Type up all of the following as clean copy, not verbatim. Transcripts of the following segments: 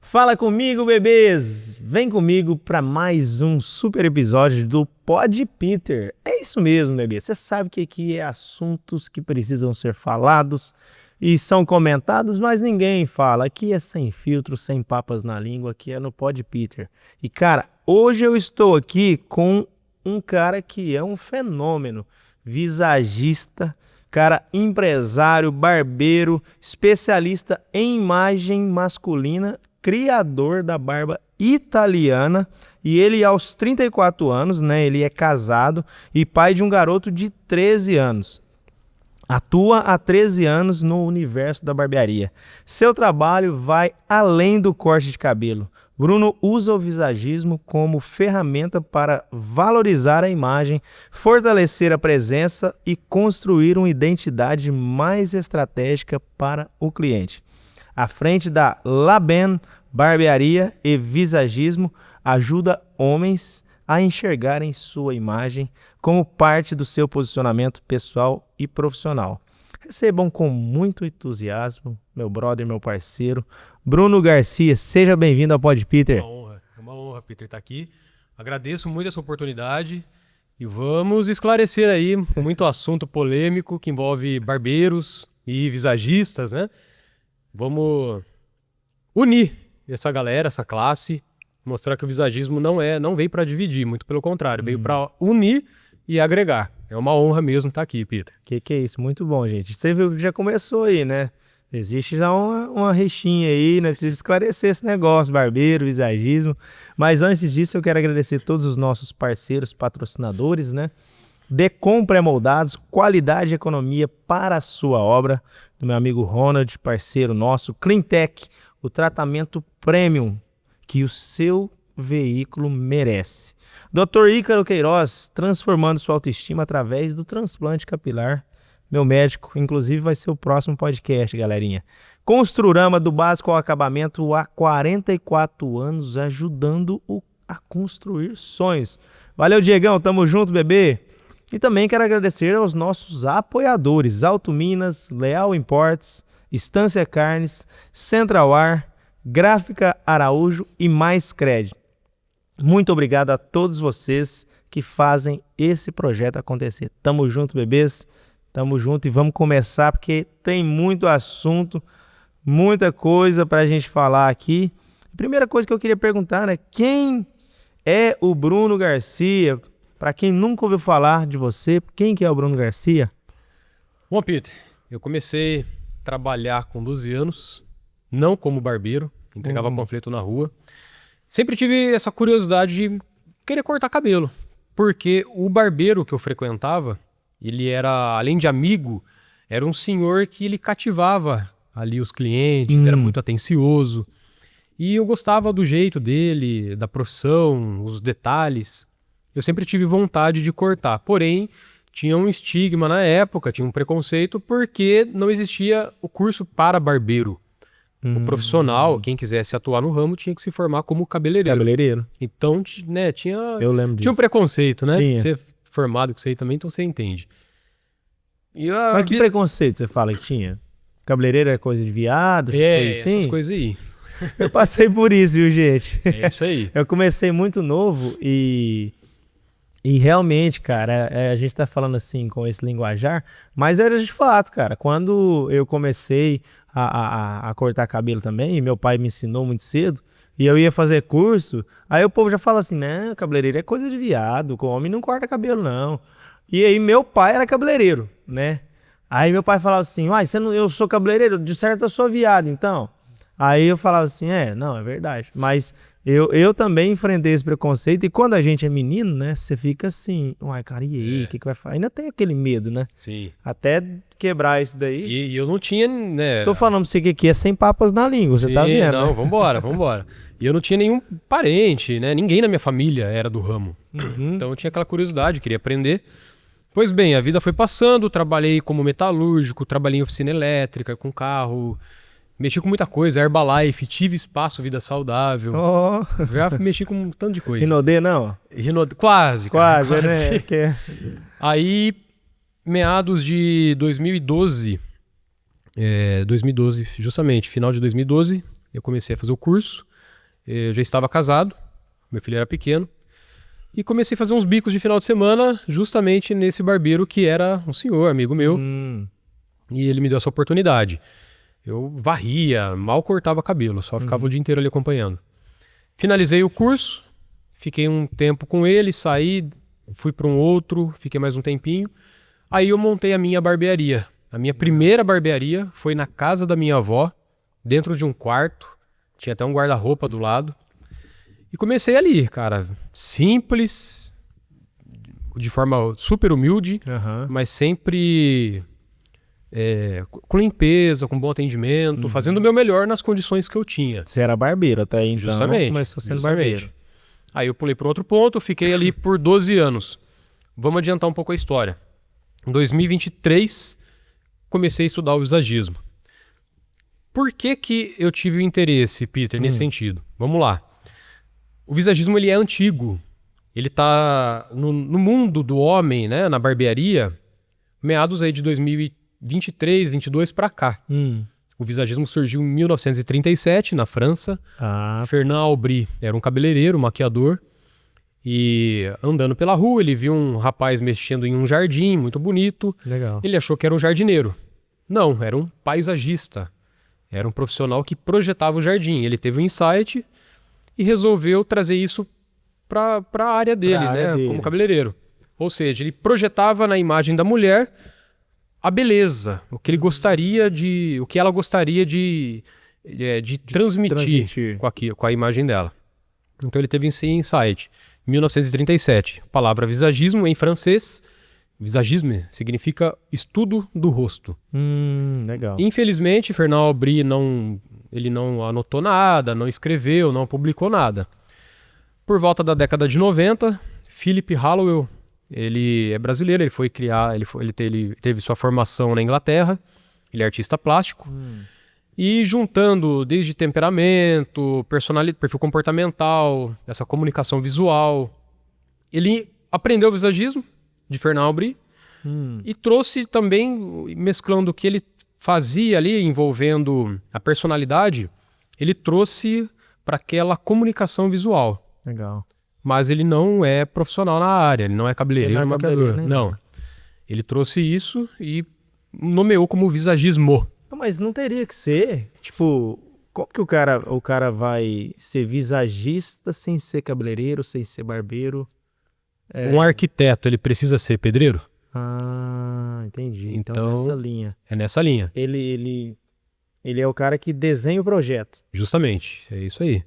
Fala comigo, bebês! Vem comigo para mais um super episódio do Pod Peter. É isso mesmo, bebê. Você sabe que aqui é assuntos que precisam ser falados e são comentados, mas ninguém fala. Aqui é sem filtro, sem papas na língua, aqui é no Pod Peter. E cara, hoje eu estou aqui com um cara que é um fenômeno, visagista, cara empresário, barbeiro, especialista em imagem masculina, criador da barba italiana, e ele aos 34 anos, né, ele é casado e pai de um garoto de 13 anos. Atua há 13 anos no universo da barbearia. Seu trabalho vai além do corte de cabelo. Bruno usa o visagismo como ferramenta para valorizar a imagem, fortalecer a presença e construir uma identidade mais estratégica para o cliente. À frente da Laben Barbearia e Visagismo, ajuda homens a enxergarem sua imagem como parte do seu posicionamento pessoal e profissional. Recebam com muito entusiasmo, meu brother, meu parceiro, Bruno Garcia. Seja bem-vindo ao Pod Peter. É uma honra, Peter, estar aqui. Agradeço muito essa oportunidade e vamos esclarecer aí muito assunto polêmico que envolve barbeiros e visagistas, né? Vamos unir essa galera, essa classe, mostrar que o visagismo não veio para dividir, muito pelo contrário, veio para unir e agregar. É uma honra mesmo estar aqui, Peter. Que é isso? Muito bom, gente. Você viu que já começou aí, né? Existe já uma rixinha aí, né? Precisa esclarecer esse negócio, barbeiro, visagismo. Mas antes disso, eu quero agradecer todos os nossos parceiros, patrocinadores, né? Decom Pré-Moldados, qualidade e economia para a sua obra. Do meu amigo Ronald, parceiro nosso. Cleantech, o tratamento premium que o seu veículo merece. Dr. Ícaro Queiroz, transformando sua autoestima através do transplante capilar. Meu médico, inclusive vai ser o próximo podcast, galerinha. Construrama, do básico ao acabamento, há 44 anos, ajudando a construir sonhos. Valeu, Diegão, tamo junto, bebê. E também quero agradecer aos nossos apoiadores, Alto Minas, Leal Imports, Estância Carnes, Central Ar, Gráfica Araújo e Mais Cred. Muito obrigado a todos vocês que fazem esse projeto acontecer. Tamo junto, bebês. Tamo junto e vamos começar porque tem muito assunto, muita coisa pra gente falar aqui. A primeira coisa que eu queria perguntar, né? Quem é o Bruno Garcia? Para quem nunca ouviu falar de você, quem que é o Bruno Garcia? Bom, Peter, eu comecei a trabalhar com 12 anos, não como barbeiro, entregava panfleto na rua. Sempre tive essa curiosidade de querer cortar cabelo, porque o barbeiro que eu frequentava, ele era, além de amigo, era um senhor que ele cativava ali os clientes, era muito atencioso. E eu gostava do jeito dele, da profissão, os detalhes. Eu sempre tive vontade de cortar, porém tinha um estigma na época, tinha um preconceito porque não existia o curso para barbeiro. O profissional, quem quisesse atuar no ramo, tinha que se formar como cabeleireiro. Então, né, eu lembro disso. Tinha um preconceito, né? Tinha. Ser formado com isso aí também, então você entende. Mas que preconceito você fala que tinha? Cabeleireiro é coisa de viado, essas coisas assim? Essas coisas aí. Eu passei por isso, viu, gente? É isso aí. Eu comecei muito novo e realmente, cara, a gente tá falando assim com esse linguajar, mas era de fato, cara. Quando eu comecei a cortar cabelo também, e meu pai me ensinou muito cedo, e eu ia fazer curso, aí o povo já fala assim, né, cabeleireiro é coisa de viado, o homem não corta cabelo, não. E aí meu pai era cabeleireiro, né? Aí meu pai falava assim, uai, eu sou cabeleireiro, de certo eu sou viado, então. Aí eu falava assim, não, é verdade. Mas eu também enfrentei esse preconceito e quando a gente é menino, né, você fica assim, uai, cara, e aí, o que vai fazer? Ainda tem aquele medo, né? Sim. Até quebrar isso daí. E eu não tinha, né... Tô falando pra você que aqui é sem papas na língua, você tá vendo? Não, né? vambora. E eu não tinha nenhum parente, né? Ninguém na minha família era do ramo. Então eu tinha aquela curiosidade, queria aprender. Pois bem, a vida foi passando, trabalhei como metalúrgico, trabalhei em oficina elétrica, com carro... Mexi com muita coisa, Herbalife, tive espaço, vida saudável. Já mexi com um tanto de coisa. Rinodê, não? Quase, né? Aí, meados de 2012, justamente, final de 2012, eu comecei a fazer o curso. Eu já estava casado, meu filho era pequeno, e comecei a fazer uns bicos de final de semana justamente nesse barbeiro que era um senhor, amigo meu, e ele me deu essa oportunidade. Eu varria, mal cortava cabelo, só ficava o dia inteiro ali acompanhando. Finalizei o curso, fiquei um tempo com ele, saí, fui para um outro, fiquei mais um tempinho. Aí eu montei a minha barbearia. A minha primeira barbearia foi na casa da minha avó, dentro de um quarto, tinha até um guarda-roupa do lado. E comecei ali, cara, simples, de forma super humilde, mas sempre com limpeza, com bom atendimento, fazendo o meu melhor nas condições que eu tinha. Você era barbeiro até então. Justamente. Começou sendo Justamente. barbeiro. Aí eu pulei para outro ponto, fiquei ali por 12 anos. Vamos adiantar um pouco a história. Em 2023, comecei a estudar o visagismo. Por que que eu tive o interesse, Peter, nesse sentido? Vamos lá. O visagismo ele é antigo. Ele está no mundo do homem, né, na barbearia, meados aí de 2023, 22 para cá. O visagismo surgiu em 1937, na França. Fernand Aubry era um cabeleireiro, maquiador. E andando pela rua, ele viu um rapaz mexendo em um jardim muito bonito. Legal. Ele achou que era um jardineiro. Não, era um paisagista. Era um profissional que projetava o jardim. Ele teve um insight e resolveu trazer isso para a área dele, como cabeleireiro. Ou seja, ele projetava na imagem da mulher a beleza, o que ele gostaria de, o que ela gostaria de transmitir com a imagem dela. Então ele teve esse insight. 1937, a palavra visagismo em francês, visagisme significa estudo do rosto. Legal. Infelizmente, Fernand Aubry ele não anotou nada, não escreveu, não publicou nada. Por volta da década de 90, Philip Hallowell, ele é brasileiro, ele foi criar, ele teve sua formação na Inglaterra, ele é artista plástico. E juntando desde temperamento, perfil comportamental, essa comunicação visual, ele aprendeu o visagismo de Fernand Aubry e trouxe também, mesclando o que ele fazia ali, envolvendo a personalidade, ele trouxe para aquela comunicação visual. Legal. Mas ele não é profissional na área, ele não é cabeleireiro, maquiador. Não. Ele trouxe isso e nomeou como visagismo. Mas não teria que ser, tipo, como que o cara vai ser visagista sem ser cabeleireiro, sem ser barbeiro? Um arquiteto, ele precisa ser pedreiro? Entendi. Então é nessa linha. É nessa linha. Ele é o cara que desenha o projeto. Justamente, é isso aí.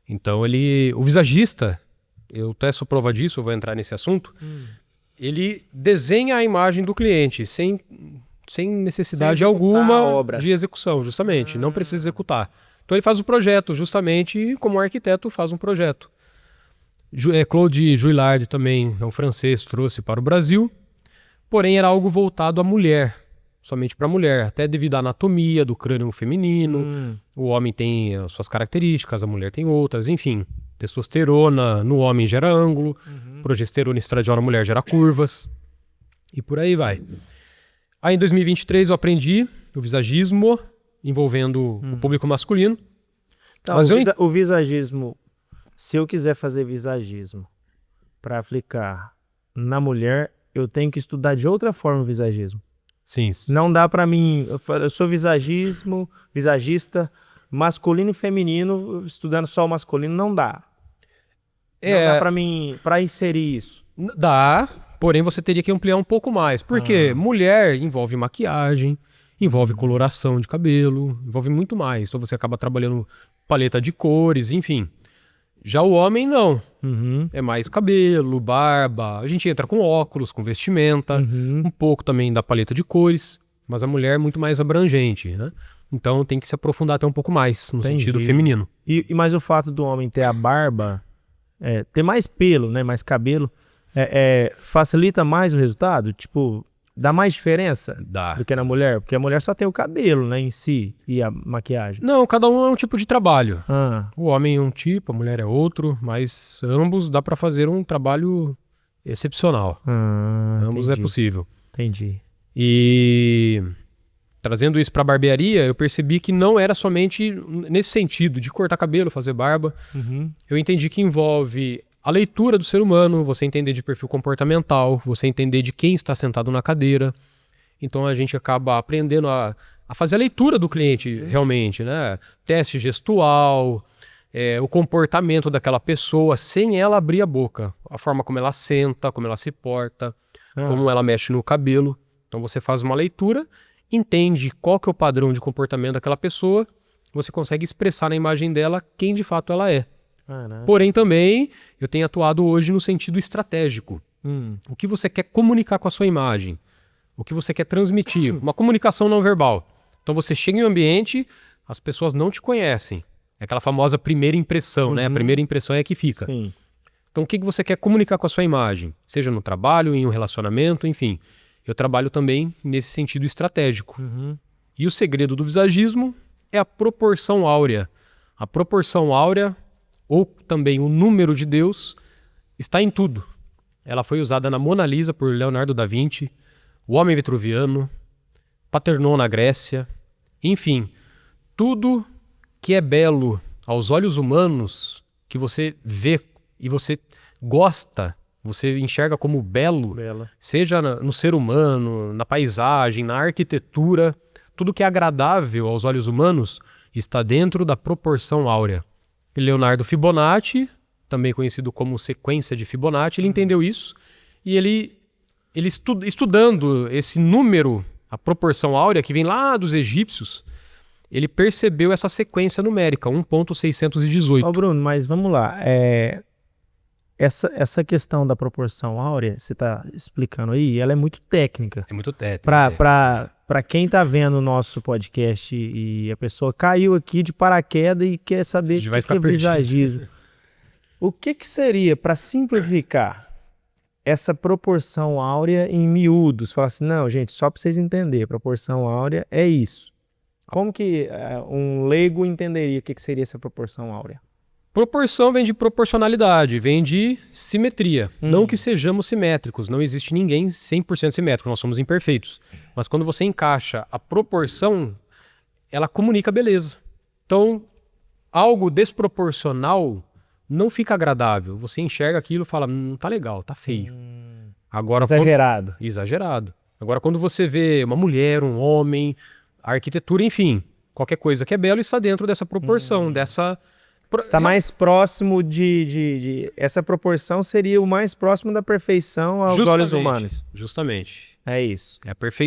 Então o visagista, eu até sou prova disso, eu vou entrar nesse assunto, ele desenha a imagem do cliente sem necessidade alguma de execução, justamente. Não precisa executar. Então ele faz o projeto, justamente como um arquiteto faz um projeto. Claude Juillard também é um francês, trouxe para o Brasil, porém era algo voltado à mulher, somente para a mulher, até devido à anatomia do crânio feminino. O homem tem as suas características, a mulher tem outras, enfim. Testosterona no homem gera ângulo, progesterona estradiol na mulher gera curvas, e por aí vai. Aí em 2023 eu aprendi o visagismo envolvendo o público masculino. Então, o visagismo, se eu quiser fazer visagismo para aplicar na mulher, eu tenho que estudar de outra forma o visagismo. Sim. Não dá para mim, eu sou visagista masculino e feminino, estudando só o masculino, não dá. Não dá para mim, para inserir isso. Dá. Porém, você teria que ampliar um pouco mais. Porque mulher envolve maquiagem, envolve coloração de cabelo, envolve muito mais. Então você acaba trabalhando paleta de cores, enfim. Já o homem, não. É mais cabelo, barba. A gente entra com óculos, com vestimenta, um pouco também da paleta de cores. Mas a mulher é muito mais abrangente, né? Então tem que se aprofundar até um pouco mais no sentido feminino. Mas o fato do homem ter a barba, ter mais pelo, né, mais cabelo, facilita mais o resultado? Tipo, dá mais diferença do que na mulher? Porque a mulher só tem o cabelo, né, em si, e a maquiagem. Não, cada um é um tipo de trabalho. O homem é um tipo, a mulher é outro, mas ambos dá para fazer um trabalho excepcional. Ambos é possível. Entendi. E Trazendo isso para a barbearia, eu percebi que não era somente nesse sentido de cortar cabelo, fazer barba. Eu entendi que envolve a leitura do ser humano, você entender de perfil comportamental, você entender de quem está sentado na cadeira. Então a gente acaba aprendendo a fazer a leitura do cliente realmente, né? Teste gestual, o comportamento daquela pessoa sem ela abrir a boca. A forma como ela senta, como ela se porta, como ela mexe no cabelo. Então você faz uma leitura, entende qual que é o padrão de comportamento daquela pessoa, você consegue expressar na imagem dela quem de fato ela é. Porém também eu tenho atuado hoje no sentido estratégico. O que você quer comunicar com a sua imagem? O que você quer transmitir? Uma comunicação não verbal. Então você chega em um ambiente, as pessoas não te conhecem. É aquela famosa primeira impressão, né? A primeira impressão é a que fica. Sim. Então o que você quer comunicar com a sua imagem? Seja no trabalho, em um relacionamento, enfim. Eu trabalho também nesse sentido estratégico. E o segredo do visagismo é a proporção áurea. A proporção áurea, ou também o número de Deus, está em tudo. Ela foi usada na Mona Lisa por Leonardo da Vinci, o Homem Vitruviano, Paternon na Grécia, enfim, tudo que é belo aos olhos humanos, que você vê e você gosta, você enxerga como belo, seja no ser humano, na paisagem, na arquitetura, tudo que é agradável aos olhos humanos está dentro da proporção áurea. E Leonardo Fibonacci, também conhecido como sequência de Fibonacci, ele entendeu isso e ele estudando esse número, a proporção áurea que vem lá dos egípcios, ele percebeu essa sequência numérica, 1.618. Ô Bruno, mas vamos lá. Essa questão da proporção áurea, você está explicando aí, ela é muito técnica. É muito técnico. Para quem está vendo o nosso podcast e a pessoa caiu aqui de paraquedas e quer saber o que é visagismo. O que seria, para simplificar, essa proporção áurea em miúdos? Falar assim, não, gente, só para vocês entenderem, proporção áurea é isso. Como que um leigo entenderia o que seria essa proporção áurea? Proporção vem de proporcionalidade, vem de simetria. Não que sejamos simétricos, não existe ninguém 100% simétrico, nós somos imperfeitos. Mas quando você encaixa a proporção, ela comunica beleza. Então, algo desproporcional não fica agradável. Você enxerga aquilo e fala, tá legal, tá feio. Agora, Exagerado. Exagerado. Agora, quando você vê uma mulher, um homem, a arquitetura, enfim, qualquer coisa que é belo está dentro dessa proporção, dessa... Está mais próximo essa proporção seria o mais próximo da perfeição aos olhos humanos. Justamente. É isso.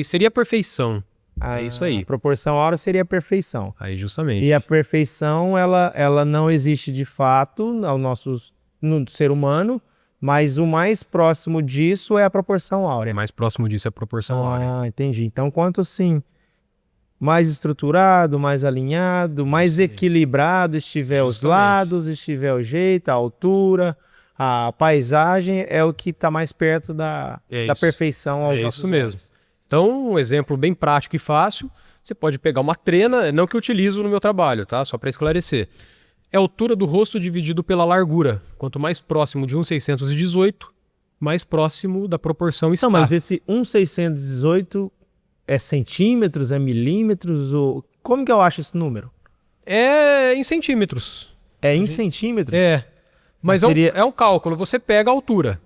Seria a perfeição. É isso aí. A proporção áurea seria a perfeição. Aí, justamente. E a perfeição, ela não existe de fato no ser humano, mas o mais próximo disso é a proporção áurea. O mais próximo disso é a proporção áurea. Entendi. Então, quanto assim... mais estruturado, mais alinhado, mais equilibrado estiver os lados, estiver o jeito, a altura, a paisagem, é o que está mais perto da perfeição aos nossos olhos. Mesmo. Então, um exemplo bem prático e fácil, você pode pegar uma trena, não que eu utilizo no meu trabalho, tá? Só para esclarecer. É a altura do rosto dividido pela largura. Quanto mais próximo de 1.618, mais próximo da proporção está. Não, mas esse 1.618... é centímetros, é milímetros? Como que eu acho esse número? É em centímetros. É em centímetros? É. Mas é um cálculo, você pega a altura.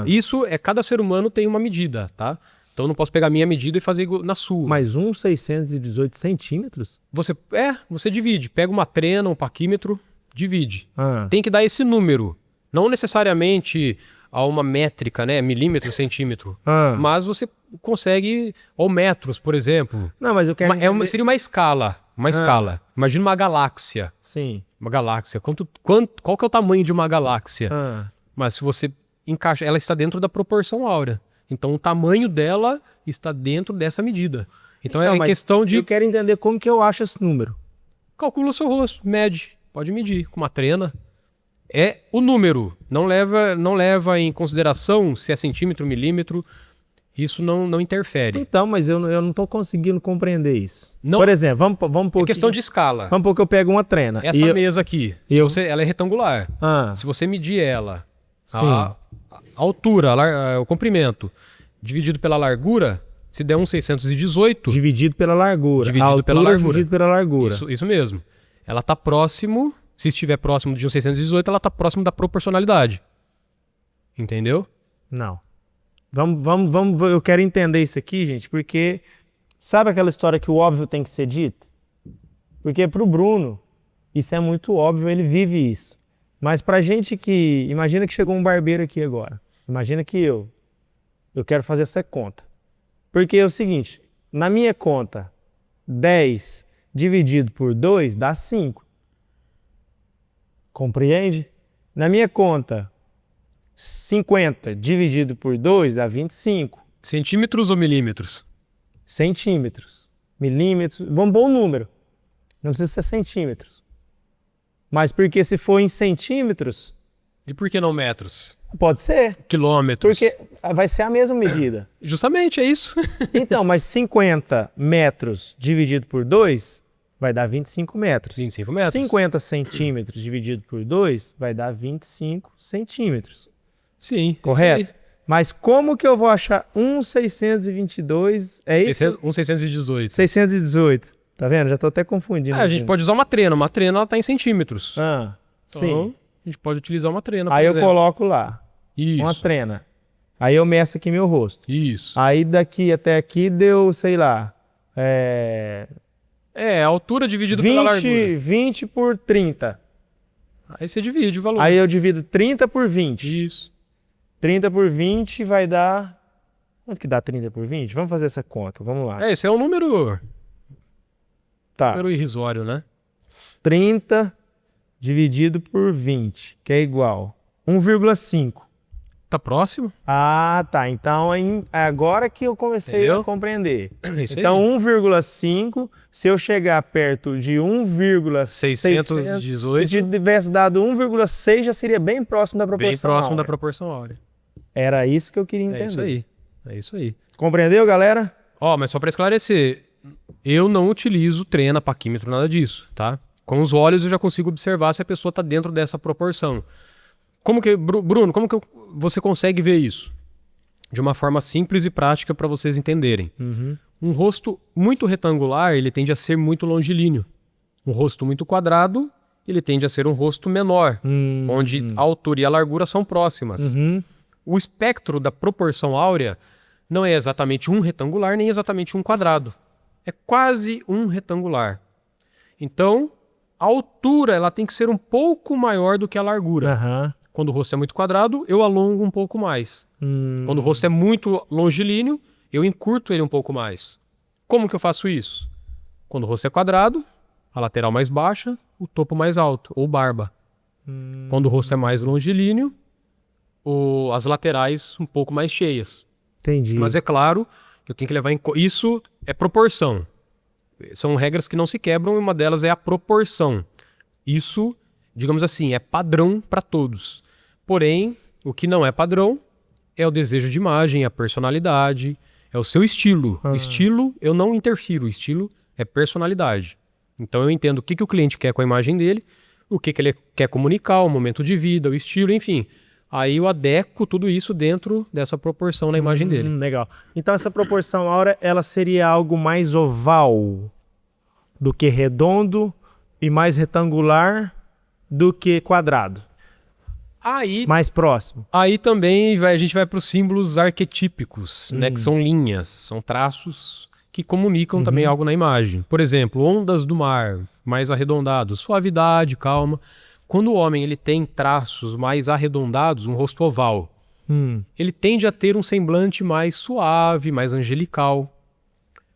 Isso cada ser humano tem uma medida, tá? Então eu não posso pegar a minha medida e fazer na sua. Mas 1.618 centímetros? Você divide. Pega uma trena, um paquímetro, divide. Tem que dar esse número. Não necessariamente a uma métrica, né? Milímetro, centímetro. Mas você consegue, ou metros, por exemplo. Não, mas eu quero seria uma escala. Imagina uma galáxia. Sim. Uma galáxia. Qual que é o tamanho de uma galáxia? Mas se você encaixa, ela está dentro da proporção áurea. Então o tamanho dela está dentro dessa medida. Então é questão de... eu quero entender como que eu acho esse número. Calcula o seu rosto, mede. Pode medir com uma trena. É o número. Não leva em consideração se é centímetro, milímetro. Isso não interfere. Então, mas eu não estou conseguindo compreender isso. Não, por exemplo, vamos pôr... É questão de escala. Vamos pôr que eu pego uma trena. Essa mesa aqui, ela é retangular. Se você medir ela, a altura, o comprimento, dividido pela largura, Se der 1,618... Dividido pela largura. Dividido A altura pela largura. dividido pela largura. Isso mesmo. Ela tá próximo... Se estiver próximo de 1,618, ela tá próximo da proporcionalidade. Entendeu? Não. Vamos, eu quero entender isso aqui, gente, porque sabe aquela história que o óbvio tem que ser dito? Porque pro Bruno, isso é muito óbvio, ele vive isso. Mas pra gente que... Imagina que chegou um barbeiro aqui agora. Imagina que eu quero fazer essa conta. Porque é o seguinte, na minha conta, 10 dividido por 2 dá 5. Compreende? Na minha conta, 50 dividido por 2 dá 25. Centímetros ou milímetros? Centímetros. Milímetros. Vamos pôr um número. Não precisa ser centímetros. Mas porque se for em centímetros, E por que não metros? pode ser. Quilômetros? Porque vai ser a mesma medida. Justamente, é isso. Então, mas 50 metros dividido por 2 vai dar 25 metros. 25 metros. 50 centímetros dividido por 2 vai dar 25 centímetros. Sim. Correto? Isso aí. Mas como que eu vou achar 1,622? É isso? 1,618. 618. Tá vendo? Já tô até confundindo. A gente pode usar uma trena. Uma trena, ela tá em centímetros. Ah, Então, sim. a gente pode utilizar uma trena, Aí por eu exemplo. coloco lá Isso. uma trena. Aí eu meço aqui meu rosto. Isso. Aí daqui até aqui deu, sei lá, A altura dividido pela largura. 20 por 30. Aí você divide o valor. Aí eu divido 30 por 20. Isso. 30 por 20 vai dar... Quanto que dá 30 por 20? Vamos fazer essa conta, vamos lá. Esse é um número Tá, irrisório, né? 30 dividido por 20, que é igual 1,5. Tá próximo? Ah, tá. Então é agora que eu comecei Entendeu? a compreender. É isso Então aí. 1,5, se eu chegar perto de 1,618, se tivesse dado 1,6 já seria bem próximo da proporção Bem próximo da áurea. proporção áurea. Era isso que eu queria É entender. isso aí. É isso aí. Compreendeu, galera? Ó, mas só pra esclarecer, eu não utilizo trena, paquímetro, nada disso, tá? Com os olhos eu já consigo observar se a pessoa tá dentro dessa proporção. Como que, Bruno, como que você consegue ver isso? De uma forma simples e prática para vocês entenderem. Um rosto muito retangular, ele tende a ser muito longilíneo. Um rosto muito quadrado, ele tende a ser um rosto menor, onde a altura e a largura são próximas. O espectro da proporção áurea não é exatamente um retangular, nem exatamente um quadrado. É quase um retangular. Então, a altura ela tem que ser um pouco maior do que a largura. Aham. Quando o rosto é muito quadrado, eu alongo um pouco mais. Quando o rosto é muito longilíneo, eu encurto ele um pouco mais. Como que eu faço isso? Quando o rosto é quadrado, a lateral mais baixa, o topo mais alto, ou barba. Quando o rosto é mais longilíneo, as laterais um pouco mais cheias. Entendi. Mas é claro que eu tenho que levar em conta. Isso é proporção. São regras que não se quebram e uma delas é a proporção. Isso, digamos assim, é padrão para todos. Porém, o que não é padrão é o desejo de imagem, a personalidade, é o seu estilo. O estilo, eu não interfiro. O estilo é personalidade. Então eu entendo o que o cliente quer com a imagem dele, o que ele quer comunicar, o momento de vida, o estilo, enfim. Aí eu adequo tudo isso dentro dessa proporção na imagem dele. Legal. Então essa proporção áurea, ela seria algo mais oval do que redondo e mais retangular do que quadrado. Mais próximo. Aí também a gente vai para os símbolos arquetípicos, né, que são linhas, são traços que comunicam também algo na imagem. Por exemplo, ondas do mar, mais arredondados, suavidade, calma. Quando o homem ele tem traços mais arredondados, um rosto oval, ele tende a ter um semblante mais suave, mais angelical.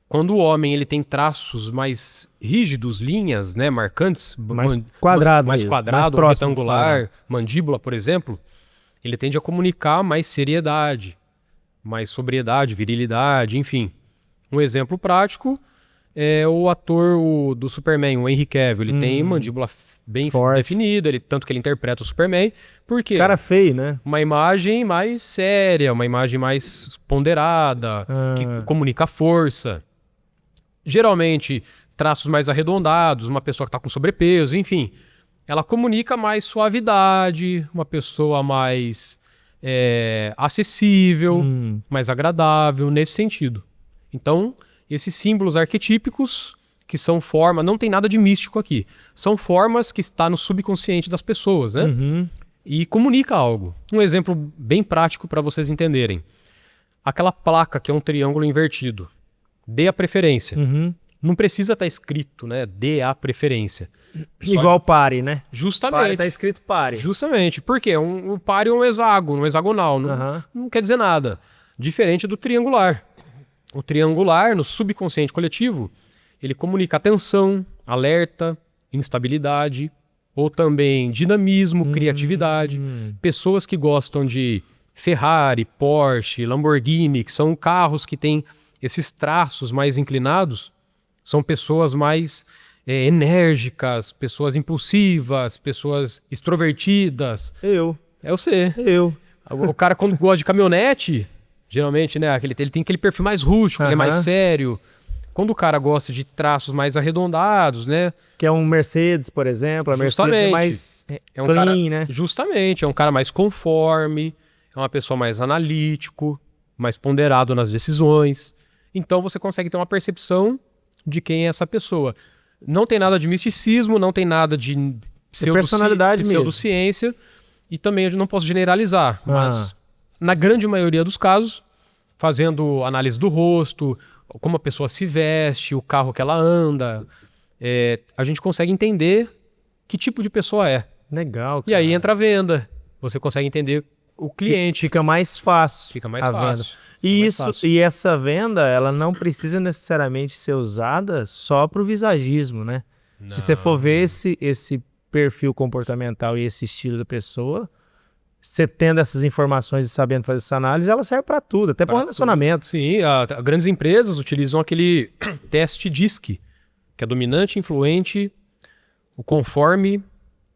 Quando o homem ele tem traços mais rígidos, linhas, né, marcantes, mais quadrado, mais quadrado, mais próximo retangular, mandíbula, por exemplo, ele tende a comunicar mais seriedade, mais sobriedade, virilidade, enfim. Um exemplo prático é o ator do Superman, o Henry Cavill. Ele tem mandíbula bem forte, definida, tanto que ele interpreta o Superman. Por quê? Cara feio, né? Uma imagem mais séria, uma imagem mais ponderada, que comunica força. Geralmente, traços mais arredondados, uma pessoa que está com sobrepeso, enfim. Ela comunica mais suavidade, uma pessoa mais acessível, mais agradável, nesse sentido. Então, esses símbolos arquetípicos, que são formas, não tem nada de místico aqui, são formas que está no subconsciente das pessoas, né? Uhum. E comunica algo. Um exemplo bem prático para vocês entenderem. Aquela placa que é um triângulo invertido. Dê a preferência. Uhum. Não precisa estar escrito, né? Dê a preferência. Igual pare, né? Justamente. Pare, tá escrito pare. Justamente. Porque o pare é um hexágono, um hexagonal. Não, Aham. não quer dizer nada. Diferente do triangular. O triangular, no subconsciente coletivo, ele comunica atenção, alerta, instabilidade, ou também dinamismo, criatividade. Pessoas que gostam de Ferrari, Porsche, Lamborghini, que são carros que têm esses traços mais inclinados, são pessoas mais enérgicas, pessoas impulsivas, pessoas extrovertidas. Eu. É você. Eu. O cara, quando gosta de caminhonete, geralmente, né, ele tem aquele perfil mais rústico, ele é mais Aham. sério. Quando o cara gosta de traços mais arredondados, né? Que é um Mercedes, por exemplo. A Mercedes é Justamente. mais É um clean, cara, né? Justamente, é um cara mais conforme, é uma pessoa mais analítico, mais ponderado nas decisões. Então você consegue ter uma percepção de quem é essa pessoa. Não tem nada de misticismo, não tem nada de personalidade mesmo. pseudociência, e também eu não posso generalizar, mas na grande maioria dos casos, fazendo análise do rosto, como a pessoa se veste, o carro que ela anda, a gente consegue entender que tipo de pessoa é. Legal, E aí entra a venda. Você consegue entender o cliente. Fica mais fácil. Fica mais a fácil. Venda. Fica mais fácil. E essa venda, ela não precisa necessariamente ser usada só para o visagismo, né? Se você for ver esse perfil comportamental e esse estilo da pessoa, você tendo essas informações e sabendo fazer essa análise, ela serve para tudo, até para relacionamento. Sim, grandes empresas utilizam aquele teste DISC, que é dominante, influente, o conforme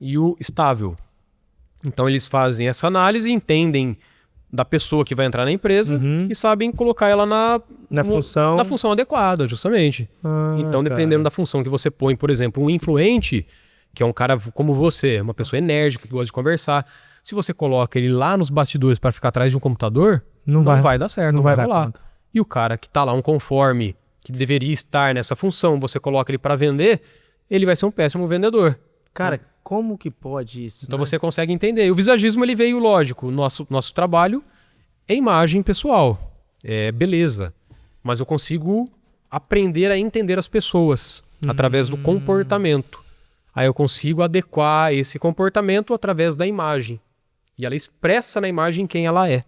e o estável. Então eles fazem essa análise, entendem da pessoa que vai entrar na empresa e sabem colocar ela na função adequada, justamente. Então, dependendo da função que você põe, por exemplo, um influente, que é um cara como você, uma pessoa enérgica, que gosta de conversar, se você coloca ele lá nos bastidores para ficar atrás de um computador, não vai dar certo, não vai rolar. conta. E o cara que tá lá, um conforme, que deveria estar nessa função, você coloca ele para vender, ele vai ser um péssimo vendedor. Cara, como que pode isso? Então né? você consegue entender. E o visagismo, ele veio, lógico, nosso trabalho é imagem pessoal, é beleza. Mas eu consigo aprender a entender as pessoas através do comportamento. Aí eu consigo adequar esse comportamento através da imagem. E ela expressa na imagem quem ela é.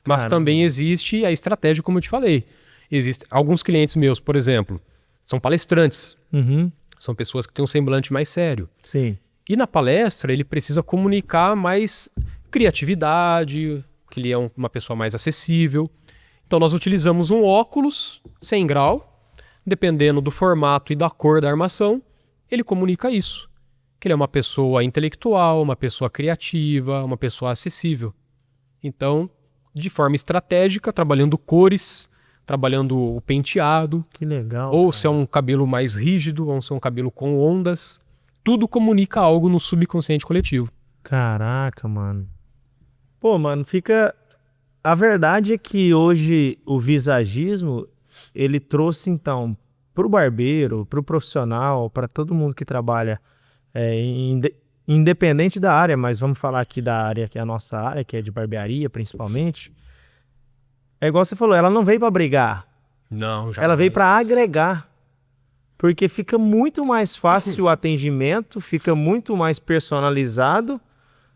Mas também existe a estratégia, como eu te falei. Existem alguns clientes meus, por exemplo, são palestrantes. São pessoas que têm um semblante mais sério. Sim. E na palestra ele precisa comunicar mais criatividade, que ele é uma pessoa mais acessível. Então nós utilizamos um óculos 100 grau, dependendo do formato e da cor da armação, ele comunica isso. Que ele é uma pessoa intelectual, uma pessoa criativa, uma pessoa acessível. Então, de forma estratégica, trabalhando cores, trabalhando o penteado. Que legal. Ou se é um cabelo mais rígido, ou se é um cabelo com ondas. Tudo comunica algo no subconsciente coletivo. Caraca, mano. Pô, mano, fica... A verdade é que hoje o visagismo, ele trouxe, então, pro barbeiro, pro profissional, para todo mundo que trabalha, independente da área, mas vamos falar aqui da área, que é a nossa área, que é de barbearia, principalmente. É igual você falou, ela não veio para brigar. Não, já. Ela veio para agregar. Porque fica muito mais fácil o atendimento, fica muito mais personalizado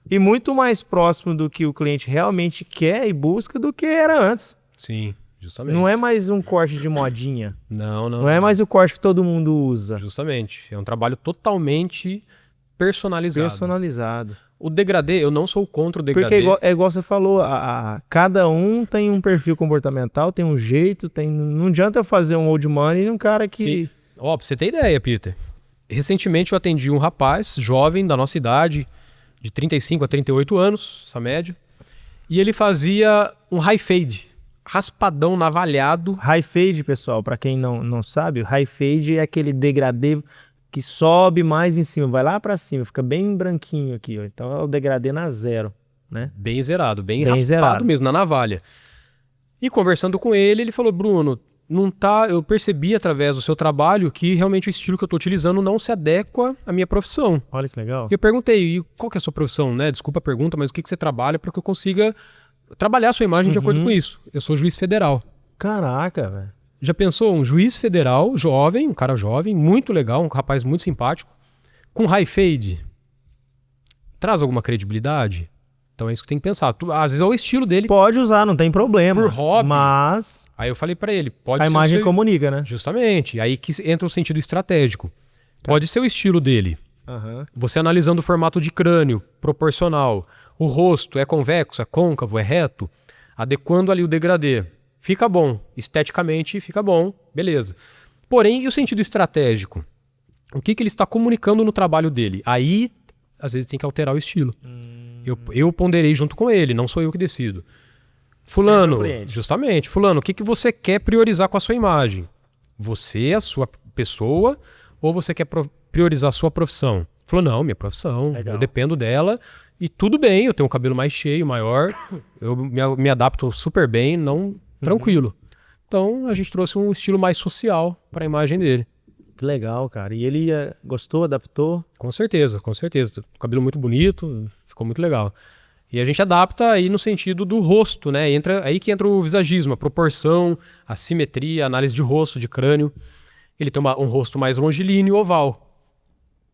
e muito mais próximo do que o cliente realmente quer e busca do que era antes. Sim, justamente. Não é mais um corte de modinha. Não. Não é mais o corte que todo mundo usa. Justamente. É um trabalho totalmente personalizado. Personalizado. O degradê, eu não sou contra o degradê. Porque é igual você falou, cada um tem um perfil comportamental, tem um jeito, não adianta eu fazer um old money num cara que... Sim. Ó, pra você ter ideia, Peter. Recentemente eu atendi um rapaz jovem da nossa idade, de 35 a 38 anos, essa média, e ele fazia um high fade, raspadão navalhado. High fade, pessoal, pra quem não sabe, o high fade é aquele degradê que sobe mais em cima, vai lá pra cima, fica bem branquinho aqui, ó. Então é o degradê na zero, né? Bem zerado, bem raspado zerado mesmo, na navalha. E conversando com ele, ele falou, Bruno, eu percebi através do seu trabalho que realmente o estilo que eu tô utilizando não se adequa à minha profissão. Olha que legal. E eu perguntei, e qual que é a sua profissão, né? Desculpa a pergunta, mas o que você trabalha para que eu consiga trabalhar a sua imagem de acordo com isso? Eu sou juiz federal. Caraca, velho. Já pensou? Um juiz federal, jovem, um cara jovem, muito legal, um rapaz muito simpático, com high fade. Traz alguma credibilidade? Então é isso que tem que pensar. Às vezes é o estilo dele. Pode usar, não tem problema. Por hobby. Mas Aí eu falei pra ele, pode a ser imagem comunica, né? Justamente. Aí que entra o sentido estratégico. Pode ser o estilo dele. Aham. Você analisando o formato de crânio, proporcional, o rosto é convexo, é côncavo, é reto, adequando ali o degradê. Fica bom. Esteticamente fica bom. Beleza. Porém, e o sentido estratégico? O que ele está comunicando no trabalho dele? Aí, às vezes, tem que alterar o estilo. Eu ponderei junto com ele, não sou eu que decido. Fulano, justamente, fulano, o que você quer priorizar com a sua imagem? Você, a sua pessoa, ou você quer priorizar a sua profissão? Falou, não, minha profissão, Legal. eu dependo dela e tudo bem, eu tenho um cabelo mais cheio, maior, eu me adapto super bem, não tranquilo. Então a gente trouxe um estilo mais social para a imagem dele. Que legal, cara. E ele gostou, adaptou? Com certeza, com certeza. Cabelo muito bonito, ficou muito legal. E a gente adapta aí no sentido do rosto, né? Aí que entra o visagismo, a proporção, a simetria, a análise de rosto, de crânio. Ele tem um rosto mais longilíneo e oval.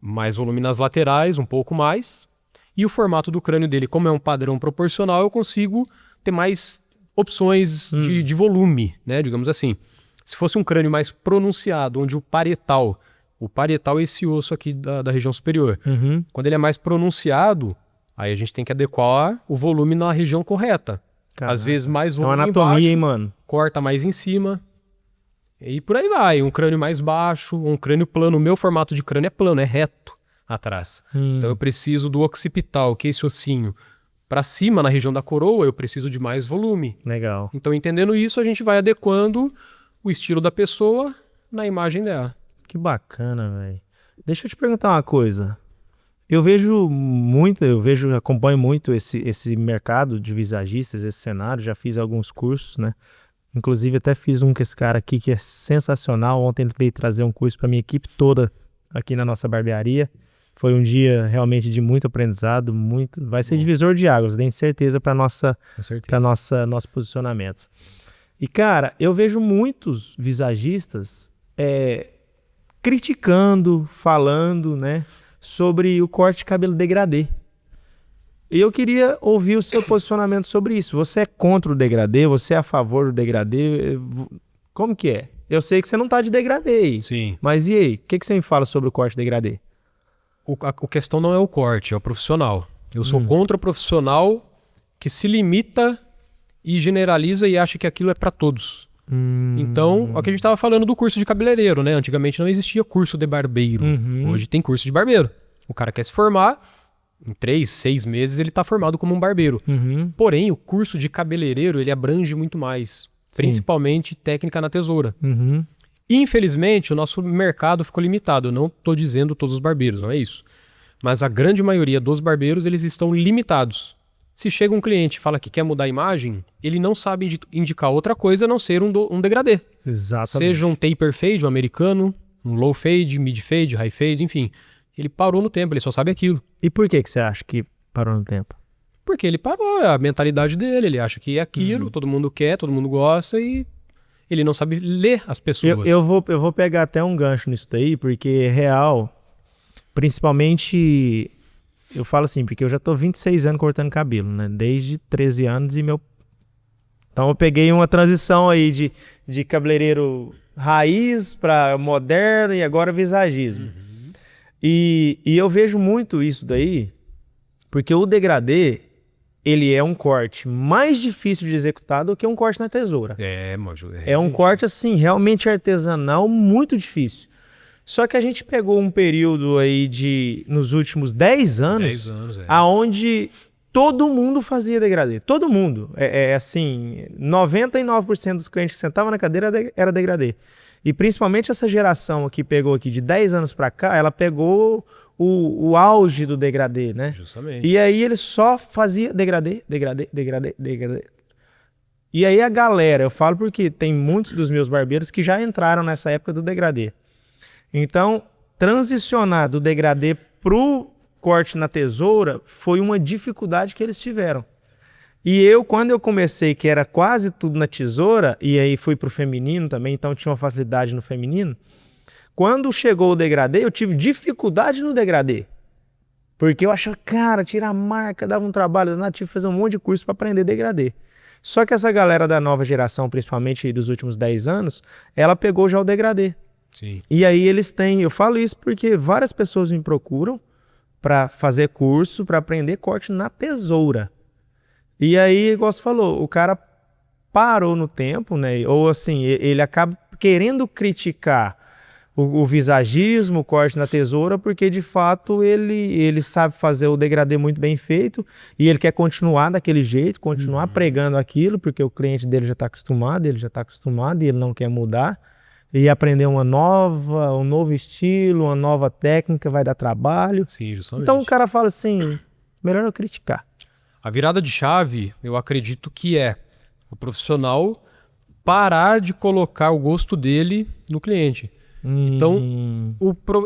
Mais volume nas laterais, um pouco mais. E o formato do crânio dele, como é um padrão proporcional, eu consigo ter mais opções de volume, né? Digamos assim. Se fosse um crânio mais pronunciado, onde o parietal é esse osso aqui da região superior. Quando ele é mais pronunciado, aí a gente tem que adequar o volume na região correta. Caraca. Às vezes mais É uma volume anatomia, embaixo, hein, mano? corta mais em cima. E por aí vai. Um crânio mais baixo, um crânio plano. O meu formato de crânio é plano, é reto atrás. Então eu preciso do occipital, que é esse ossinho. Para cima, na região da coroa, eu preciso de mais volume. Legal. Então, entendendo isso, a gente vai adequando o estilo da pessoa na imagem dela. Que bacana, velho. Deixa eu te perguntar uma coisa. Acompanho muito esse mercado de visagistas, esse cenário, já fiz alguns cursos, né? Inclusive até fiz um com esse cara aqui que é sensacional. Ontem ele veio trazer um curso para minha equipe toda aqui na nossa barbearia. Foi um dia realmente de muito aprendizado, vai ser divisor de águas, tenho certeza para nosso posicionamento. E cara, eu vejo muitos visagistas criticando, falando, né, sobre o corte de cabelo degradê. E eu queria ouvir o seu posicionamento sobre isso. Você é contra o degradê? Você é a favor do degradê? Como que é? Eu sei que você não tá de degradê aí. Sim. Mas e aí? O que você me fala sobre o corte degradê? A questão não é o corte, é o profissional. Eu sou contra o profissional que se limita e generaliza e acha que aquilo é para todos. Então, é o que a gente estava falando do curso de cabeleireiro, né? Antigamente não existia curso de barbeiro. Hoje tem curso de barbeiro. O cara quer se formar, em 3, 6 meses ele está formado como um barbeiro. Porém, o curso de cabeleireiro ele abrange muito mais. Principalmente técnica na tesoura. Infelizmente, o nosso mercado ficou limitado. Eu não estou dizendo todos os barbeiros, não é isso. Mas a grande maioria dos barbeiros, eles estão limitados. Se chega um cliente e fala que quer mudar a imagem, ele não sabe indicar outra coisa a não ser um degradê. Exatamente. Seja um taper fade, um americano, um low fade, mid fade, high fade, enfim. Ele parou no tempo, ele só sabe aquilo. E por que você acha que parou no tempo? Porque ele parou, é a mentalidade dele. Ele acha que é aquilo, todo mundo quer, todo mundo gosta e ele não sabe ler as pessoas. Eu vou pegar até um gancho nisso daí, porque real, principalmente, eu falo assim, porque eu já tô 26 anos cortando cabelo, né? Desde 13 anos Então eu peguei uma transição aí de cabeleireiro raiz para moderno e agora visagismo. E eu vejo muito isso daí, porque o degradê, ele é um corte mais difícil de executar do que um corte na tesoura. É um corte, assim, realmente artesanal, muito difícil. Só que a gente pegou um período aí nos últimos 10 anos, aonde todo mundo fazia degradê. Todo mundo. Assim, 99% dos clientes que sentavam na cadeira era degradê. E principalmente essa geração que pegou aqui de 10 anos pra cá, ela pegou o auge do degradê, né? Justamente. E aí ele só fazia degradê. E aí a galera, eu falo porque tem muitos dos meus barbeiros que já entraram nessa época do degradê. Então, transicionar do degradê pro corte na tesoura foi uma dificuldade que eles tiveram. E eu, quando eu comecei, que era quase tudo na tesoura, e aí fui pro feminino também, então tinha uma facilidade no feminino, quando chegou o degradê, eu tive dificuldade no degradê. Porque eu achava, cara, tirar a marca, dava um trabalho, eu tive que fazer um monte de curso para aprender degradê. Só que essa galera da nova geração, principalmente aí dos últimos 10 anos, ela pegou já o degradê. Sim. E aí eles têm, eu falo isso porque várias pessoas me procuram para fazer curso, para aprender corte na tesoura. E aí, igual você falou, o cara parou no tempo, né? Ou assim, ele acaba querendo criticar o visagismo, o corte na tesoura, porque de fato ele sabe fazer o degradê muito bem feito e ele quer continuar daquele jeito, continuar pregando aquilo, porque o cliente dele já está acostumado, ele já está acostumado e ele não quer mudar. E aprender um novo estilo, uma nova técnica vai dar trabalho. Sim, justamente. Então o cara fala assim, melhor eu criticar. A virada de chave, eu acredito que é o profissional parar de colocar o gosto dele no cliente. Então,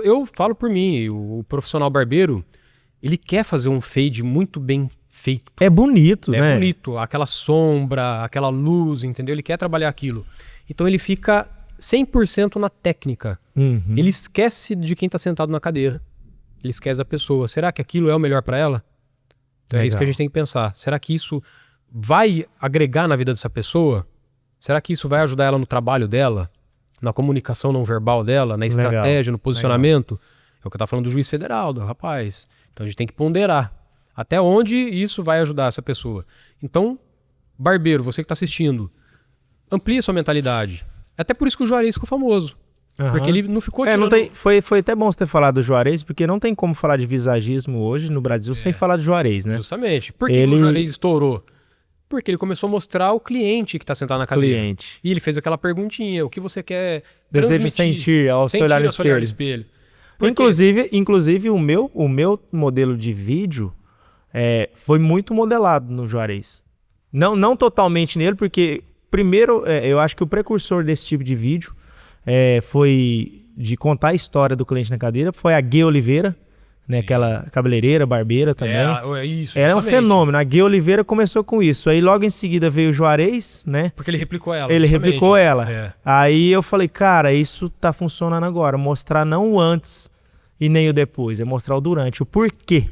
eu falo por mim, o profissional barbeiro, ele quer fazer um fade muito bem feito. É bonito, né? É bonito, aquela sombra, aquela luz, entendeu? Ele quer trabalhar aquilo. Então ele fica 100% na técnica. Ele esquece de quem está sentado na cadeira. Ele esquece da pessoa. Será que aquilo é o melhor para ela? Então é isso que a gente tem que pensar. Será que isso vai agregar na vida dessa pessoa? Será que isso vai ajudar ela no trabalho dela? Na comunicação não verbal dela, na estratégia, no posicionamento? É o que eu estava falando do juiz federal, do rapaz. Então a gente tem que ponderar até onde isso vai ajudar essa pessoa. Então, barbeiro, você que está assistindo, amplie a sua mentalidade. Até por isso que o Juarez ficou famoso. Porque ele não ficou tirando... Foi até bom você ter falado do Juarez, porque não tem como falar de visagismo hoje no Brasil sem falar de Juarez, né? Justamente. Por que o Juarez estourou? Porque ele começou a mostrar o cliente que está sentado na cadeira. Cliente. E ele fez aquela perguntinha, o que você quer transmitir? Desejo sentir ao se olhar no espelho. Inclusive o meu modelo de vídeo foi muito modelado no Juarez. Não totalmente nele, porque primeiro eu acho que o precursor desse tipo de vídeo foi de contar a história do cliente na cadeira, foi a Gui Oliveira, né? Aquela cabeleireira, barbeira também. Isso, ela é um fenômeno. A Gui Oliveira começou com isso. Aí logo em seguida veio o Juarez, né? Porque ele replicou ela. Ele replicou ela. Aí eu falei, cara, isso tá funcionando agora. Mostrar não o antes e nem o depois. É mostrar o durante. O porquê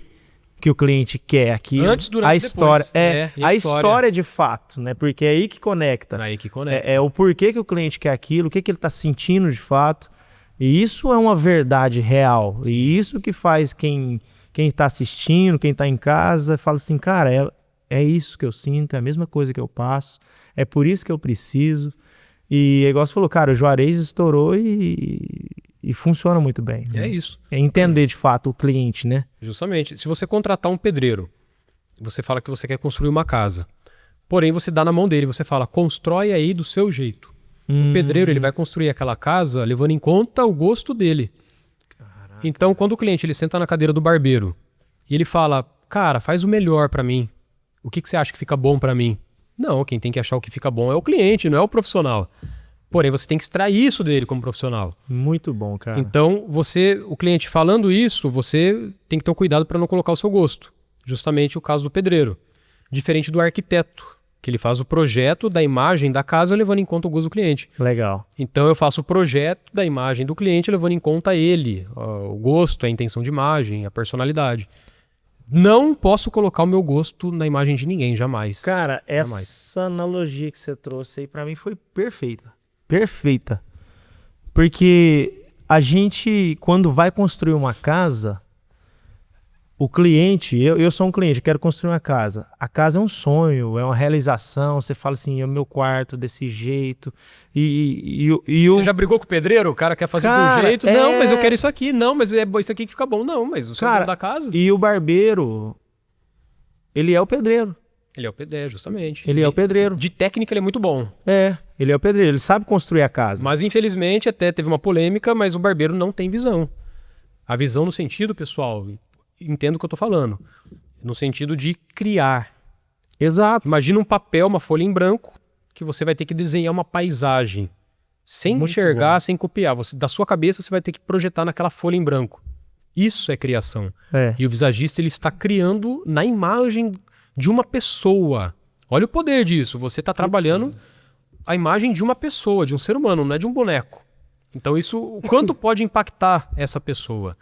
que o cliente quer aquilo. Antes, durante a e história. depois. A história de fato, né? Porque é aí que conecta. Aí que conecta. É o porquê que o cliente quer aquilo, o que ele tá sentindo de fato. E isso é uma verdade real. Sim. E isso que faz quem está assistindo, quem está em casa, fala assim, cara, é isso que eu sinto, é a mesma coisa que eu passo, é por isso que eu preciso. E igual você falou, cara, o Juarez estourou e funciona muito bem. É isso. É entender de fato o cliente, né? Justamente. Se você contratar um pedreiro, você fala que você quer construir uma casa. Porém, você dá na mão dele, você fala, constrói aí do seu jeito. O pedreiro ele vai construir aquela casa levando em conta o gosto dele. Caraca. Então, quando o cliente ele senta na cadeira do barbeiro e ele fala, cara, faz o melhor pra mim. O que você acha que fica bom pra mim? Não, quem tem que achar o que fica bom é o cliente, não é o profissional. Porém, você tem que extrair isso dele como profissional. Muito bom, cara. Então, o cliente falando isso, você tem que ter um cuidado para não colocar o seu gosto. Justamente o caso do pedreiro. Diferente do arquiteto, que ele faz o projeto da imagem da casa levando em conta o gosto do cliente. Legal. Então eu faço o projeto da imagem do cliente levando em conta ele, o gosto, a intenção de imagem, a personalidade. Não posso colocar o meu gosto na imagem de ninguém, jamais. Cara, essa analogia que você trouxe aí pra mim foi perfeita. Perfeita. Porque a gente, quando vai construir uma casa, o cliente, eu sou um cliente, quero construir uma casa. A casa é um sonho, é uma realização. Você fala assim, é o meu quarto desse jeito. Você já brigou com o pedreiro? O cara quer fazer do jeito? Não, mas eu quero isso aqui. Não, mas é isso aqui que fica bom. Não, mas o seu dono da casa. E o barbeiro, ele é o pedreiro. Ele é o pedreiro, justamente. Ele é o pedreiro. De técnica ele é muito bom. Ele é o pedreiro, ele sabe construir a casa. Mas infelizmente até teve uma polêmica, mas o barbeiro não tem visão. A visão no sentido, pessoal, entendo o que eu tô falando, no sentido de criar. Exato. Imagina um papel, uma folha em branco, que você vai ter que desenhar uma paisagem. Sem Muito enxergar, bom. sem copiar. Da sua cabeça, você vai ter que projetar naquela folha em branco. Isso é criação. É. E o visagista, ele está criando na imagem de uma pessoa. Olha o poder disso. Você está trabalhando a imagem de uma pessoa, de um ser humano, não é de um boneco. Então isso, o quanto pode impactar essa pessoa?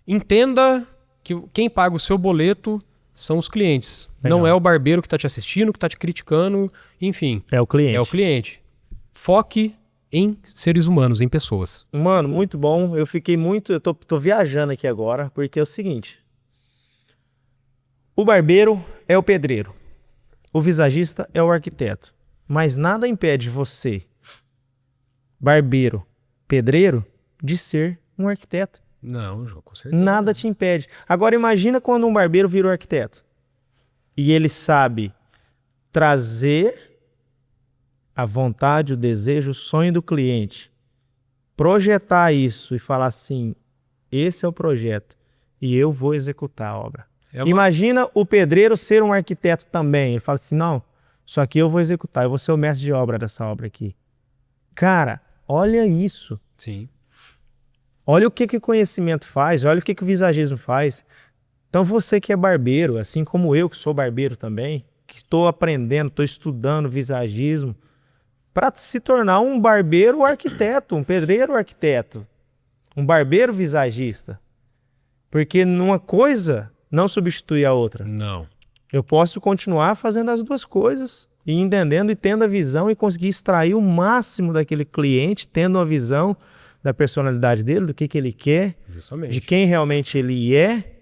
Entenda que quem paga o seu boleto são os clientes. Legal. Não é o barbeiro que está te assistindo, que está te criticando, enfim. É o cliente. É o cliente. Foque em seres humanos, em pessoas. Mano, muito bom. Eu fiquei muito. Eu tô viajando aqui agora, porque é o seguinte: o barbeiro é o pedreiro, o visagista é o arquiteto. Mas nada impede você, barbeiro, pedreiro, de ser um arquiteto. Não, João, com certeza. Nada te impede. Agora imagina quando um barbeiro vira um arquiteto. E ele sabe trazer a vontade, o desejo, o sonho do cliente. Projetar isso e falar assim, esse é o projeto e eu vou executar a obra. Imagina o pedreiro ser um arquiteto também. Ele fala assim, não, só que eu vou executar, eu vou ser o mestre de obra dessa obra aqui. Cara, olha isso. Sim. Olha o que o conhecimento faz, olha o que o visagismo faz. Então você que é barbeiro, assim como eu que sou barbeiro também, que estou aprendendo, estou estudando visagismo, para se tornar um barbeiro arquiteto, um pedreiro arquiteto, um barbeiro visagista. Porque uma coisa não substitui a outra. Não. Eu posso continuar fazendo as duas coisas e entendendo e tendo a visão e conseguir extrair o máximo daquele cliente, tendo uma visão da personalidade dele, do que ele quer, Justamente. de quem realmente ele é.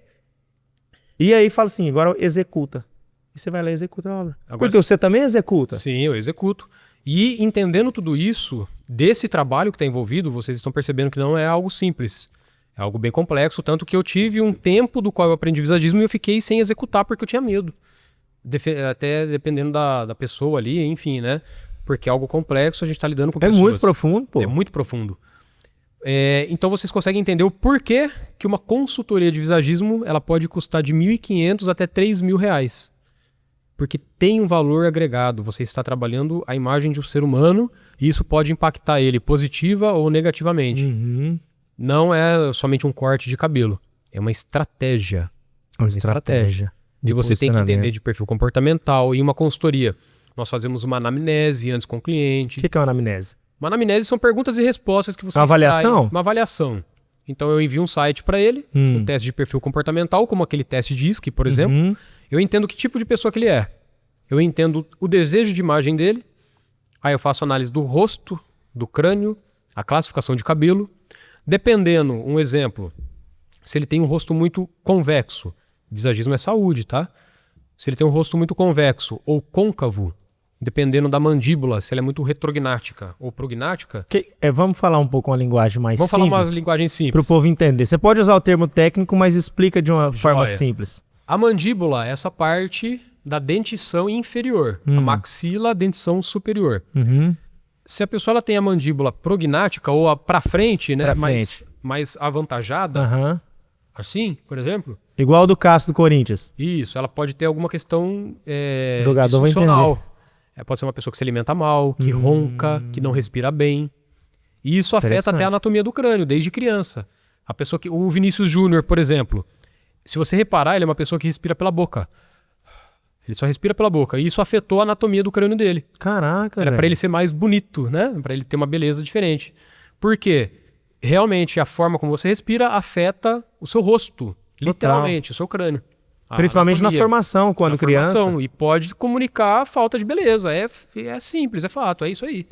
E aí fala assim, agora executa. E você vai lá e executa a obra. Agora, porque você também executa. Sim, eu executo. E entendendo tudo isso, desse trabalho que está envolvido, vocês estão percebendo que não é algo simples. É algo bem complexo, tanto que eu tive um tempo do qual eu aprendi visagismo e eu fiquei sem executar porque eu tinha medo. Até dependendo da pessoa ali, enfim, né? Porque é algo complexo, a gente está lidando com pessoas. É muito profundo, pô. É muito profundo. Então vocês conseguem entender o porquê que uma consultoria de visagismo ela pode custar de R$ 1.500 até R$ 3.000. Porque tem um valor agregado. Você está trabalhando a imagem de um ser humano e isso pode impactar ele positiva ou negativamente. Uhum. Não é somente um corte de cabelo. É uma estratégia. Uma estratégia. E você tem que entender de perfil comportamental. E uma consultoria, nós fazemos uma anamnese antes com o cliente. O que é uma anamnese? Uma anamnese são perguntas e respostas que você Uma avaliação? extrai. Uma avaliação. Então eu envio um site para ele, um teste de perfil comportamental, como aquele teste DISC, por exemplo. Eu entendo que tipo de pessoa que ele é. Eu entendo o desejo de imagem dele. Aí eu faço análise do rosto, do crânio, a classificação de cabelo. Dependendo, um exemplo, se ele tem um rosto muito convexo, visagismo é saúde, tá? Se ele tem um rosto muito convexo ou côncavo, dependendo da mandíbula, se ela é muito retrognática ou prognática. Vamos falar um pouco uma linguagem mais simples. Vamos falar uma linguagem Para o simples. povo entender. Você pode usar o termo técnico, mas explica de uma forma simples. A mandíbula é essa parte da dentição inferior. A maxila, a dentição superior. Se a pessoa ela tem a mandíbula prognática ou para frente, né, mais avantajada, assim, por exemplo. Igual do Cássio do Corinthians. Isso, ela pode ter alguma questão O jogador vai entender. Pode ser uma pessoa que se alimenta mal, que ronca, que não respira bem. E isso afeta até a anatomia do crânio, desde criança. A pessoa que, o Vinícius Júnior, por exemplo, se você reparar, ele é uma pessoa que respira pela boca. Ele só respira pela boca. E isso afetou a anatomia do crânio dele. Caraca, Era para ele ser mais bonito, né? Para ele ter uma beleza diferente. Por quê? Realmente, a forma como você respira afeta o seu rosto. Literalmente, o seu crânio. Principalmente na formação, quando criança. E pode comunicar a falta de beleza. É simples, é fato, é isso aí.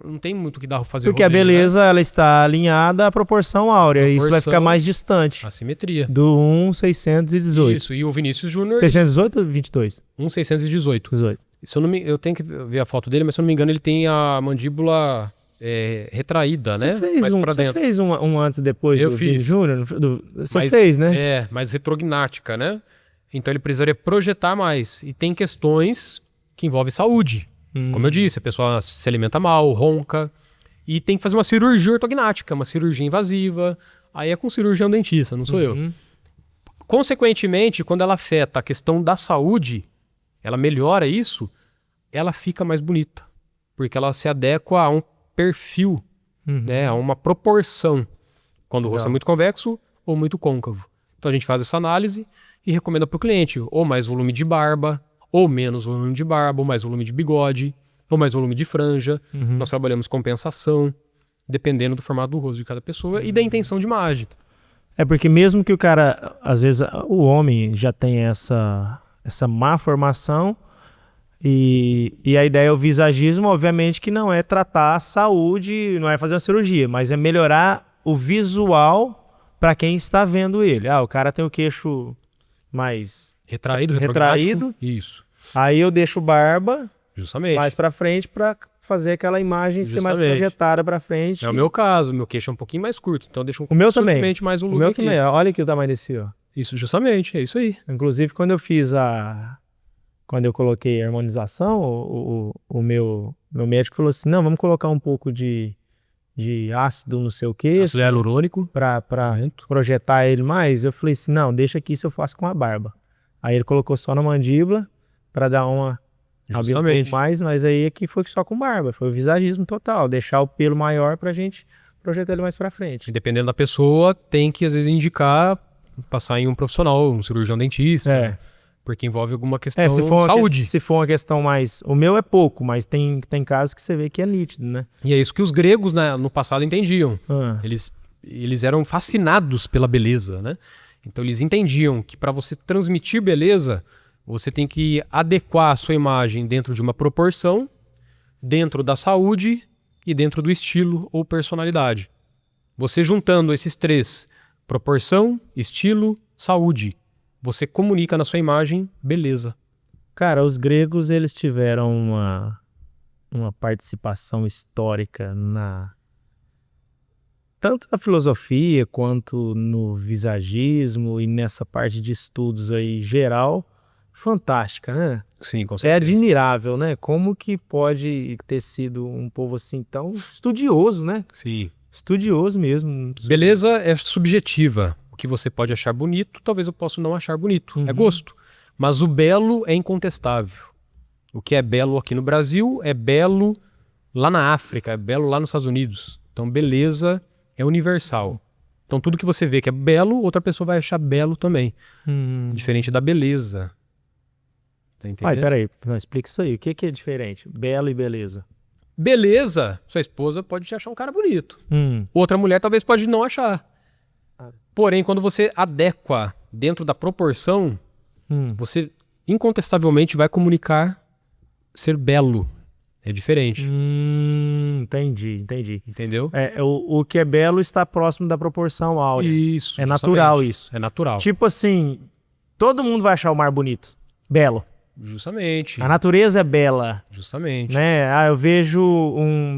Não tem muito o que dar fazer. Porque a beleza, ela está alinhada à proporção áurea. E isso vai ficar mais distante. Assimetria. Do 1,618. Isso, e o Vinícius Júnior... 618 ou 22? 1,618. 18. Eu tenho que ver a foto dele, mas se eu não me engano, ele tem a mandíbula retraída, né? Você fez um antes e depois eu do fiz. Júnior? Você fez, né? Mais retrognática, né? Então ele precisaria projetar mais. E tem questões que envolvem saúde. Como eu disse, a pessoa se alimenta mal, ronca. E tem que fazer uma cirurgia ortognática, uma cirurgia invasiva. Aí é com o cirurgião dentista, não sou eu. Consequentemente, quando ela afeta a questão da saúde, ela melhora isso, ela fica mais bonita. porque ela se adequa a um perfil, né, a uma proporção, quando o rosto é muito convexo ou muito côncavo. Então a gente faz essa análise e recomenda para o cliente ou mais volume de barba, ou menos volume de barba, ou mais volume de bigode, ou mais volume de franja. Nós trabalhamos compensação, dependendo do formato do rosto de cada pessoa e da intenção de imagem. É porque mesmo que o cara, às vezes o homem já tem essa má formação e a ideia é o visagismo, obviamente que não é tratar a saúde, não é fazer uma cirurgia, mas é melhorar o visual para quem está vendo ele. O cara tem o queixo mais retraído. Isso. Aí eu deixo barba Justamente. mais para frente para fazer aquela imagem ser mais projetada para frente. É o meu caso, meu queixo é um pouquinho mais curto, então eu deixo o meu também. Mais volume. O meu aqui. também, olha aqui o tamanho desse, ó. Isso, justamente, é isso aí. Inclusive, quando eu fiz quando eu coloquei a harmonização, o meu médico falou assim, não, vamos colocar um pouco de ácido não sei o quê. Ácido hialurônico. Pra projetar ele mais. Eu falei assim, não, deixa aqui se eu faço com a barba. Aí ele colocou só na mandíbula pra dar uma... abrir um pouco mais, mas aí aqui foi só com barba. Foi o visagismo total. Deixar o pelo maior pra gente projetar ele mais pra frente. E dependendo da pessoa, tem que às vezes indicar, passar em um profissional, um cirurgião dentista. Porque envolve alguma questão de saúde. Se for uma questão mais... O meu é pouco, mas tem casos que você vê que é nítido, né? E é isso que os gregos, né, no passado entendiam. Eles eram fascinados pela beleza, né? Então eles entendiam que para você transmitir beleza, você tem que adequar a sua imagem dentro de uma proporção, dentro da saúde e dentro do estilo ou personalidade. Você juntando esses três, proporção, estilo, saúde, você comunica na sua imagem beleza. Cara, os gregos, eles tiveram uma participação histórica tanto na filosofia quanto no visagismo e nessa parte de estudos aí geral, fantástica, né? Sim, com certeza. É admirável, né? Como que pode ter sido um povo assim tão estudioso, né? Sim. Estudioso mesmo. Beleza é subjetiva. O que você pode achar bonito, talvez eu possa não achar bonito. É gosto. Mas o belo é incontestável. O que é belo aqui no Brasil é belo lá na África, é belo lá nos Estados Unidos. Então, beleza é universal. Então, tudo que você vê que é belo, outra pessoa vai achar belo também. Diferente da beleza. Tá entendendo? Peraí, não, explica isso aí. O que é diferente? Belo e beleza. Beleza, sua esposa pode te achar um cara bonito. Outra mulher talvez pode não achar. Porém, quando você adequa dentro da proporção, você incontestavelmente vai comunicar ser belo. É diferente. Entendi. Entendeu? O que é belo está próximo da proporção áurea. Isso. É natural isso. É natural. Tipo assim, todo mundo vai achar o mar bonito. Belo. Justamente. A natureza é bela. Justamente. Né? Eu vejo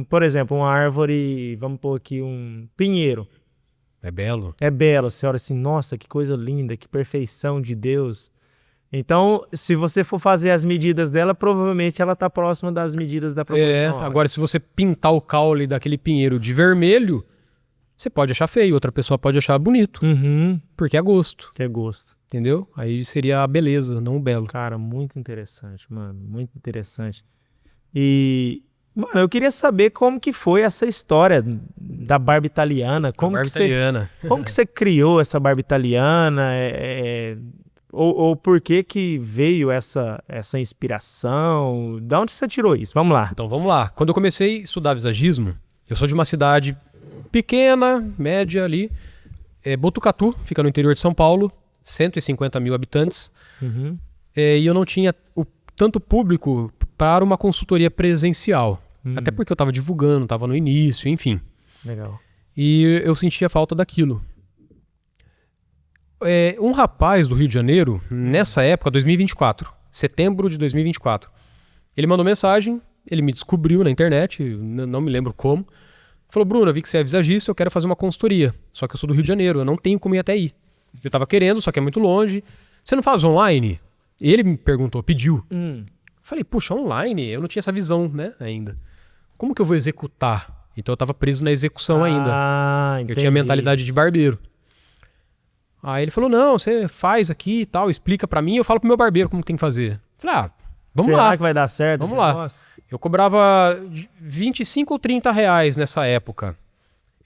por exemplo, uma árvore, vamos pôr aqui um pinheiro. É belo. É belo. Você olha assim, nossa, que coisa linda, que perfeição de Deus. Então, se você for fazer as medidas dela, provavelmente ela está próxima das medidas da proporção. Agora se você pintar o caule daquele pinheiro de vermelho, você pode achar feio, outra pessoa pode achar bonito. Porque é gosto. Que é gosto. Entendeu? Aí seria a beleza, não o belo. Cara, muito interessante, mano. Muito interessante. E, mano, eu queria saber como que foi essa história da barba italiana. Como que você criou essa barba italiana? Ou por que veio essa inspiração? Da onde você tirou isso? Vamos lá. Então vamos lá. Quando eu comecei a estudar visagismo, eu sou de uma cidade pequena, média ali, Botucatu, fica no interior de São Paulo, 150 mil habitantes. E eu não tinha tanto público para uma consultoria presencial. Até porque eu estava divulgando, estava no início, enfim. Legal. E eu sentia falta daquilo. Um rapaz do Rio de Janeiro, nessa época, 2024, setembro de 2024, ele mandou mensagem, ele me descobriu na internet, não me lembro como, falou, Bruno, eu vi que você é visagista, eu quero fazer uma consultoria, só que eu sou do Rio de Janeiro, eu não tenho como ir até aí. Eu tava querendo, só que é muito longe. Você não faz online? Ele me perguntou, pediu. Falei, puxa, online? Eu não tinha essa visão, né, ainda. Como que eu vou executar? Então eu tava preso na execução ainda. Entendi. Eu tinha mentalidade de barbeiro. Aí ele falou, não, você faz aqui e tal, explica pra mim, eu falo pro meu barbeiro como tem que fazer. Falei, Vamos Será lá. que vai dar certo Vamos esse lá. negócio? Eu cobrava 25 ou 30 reais nessa época.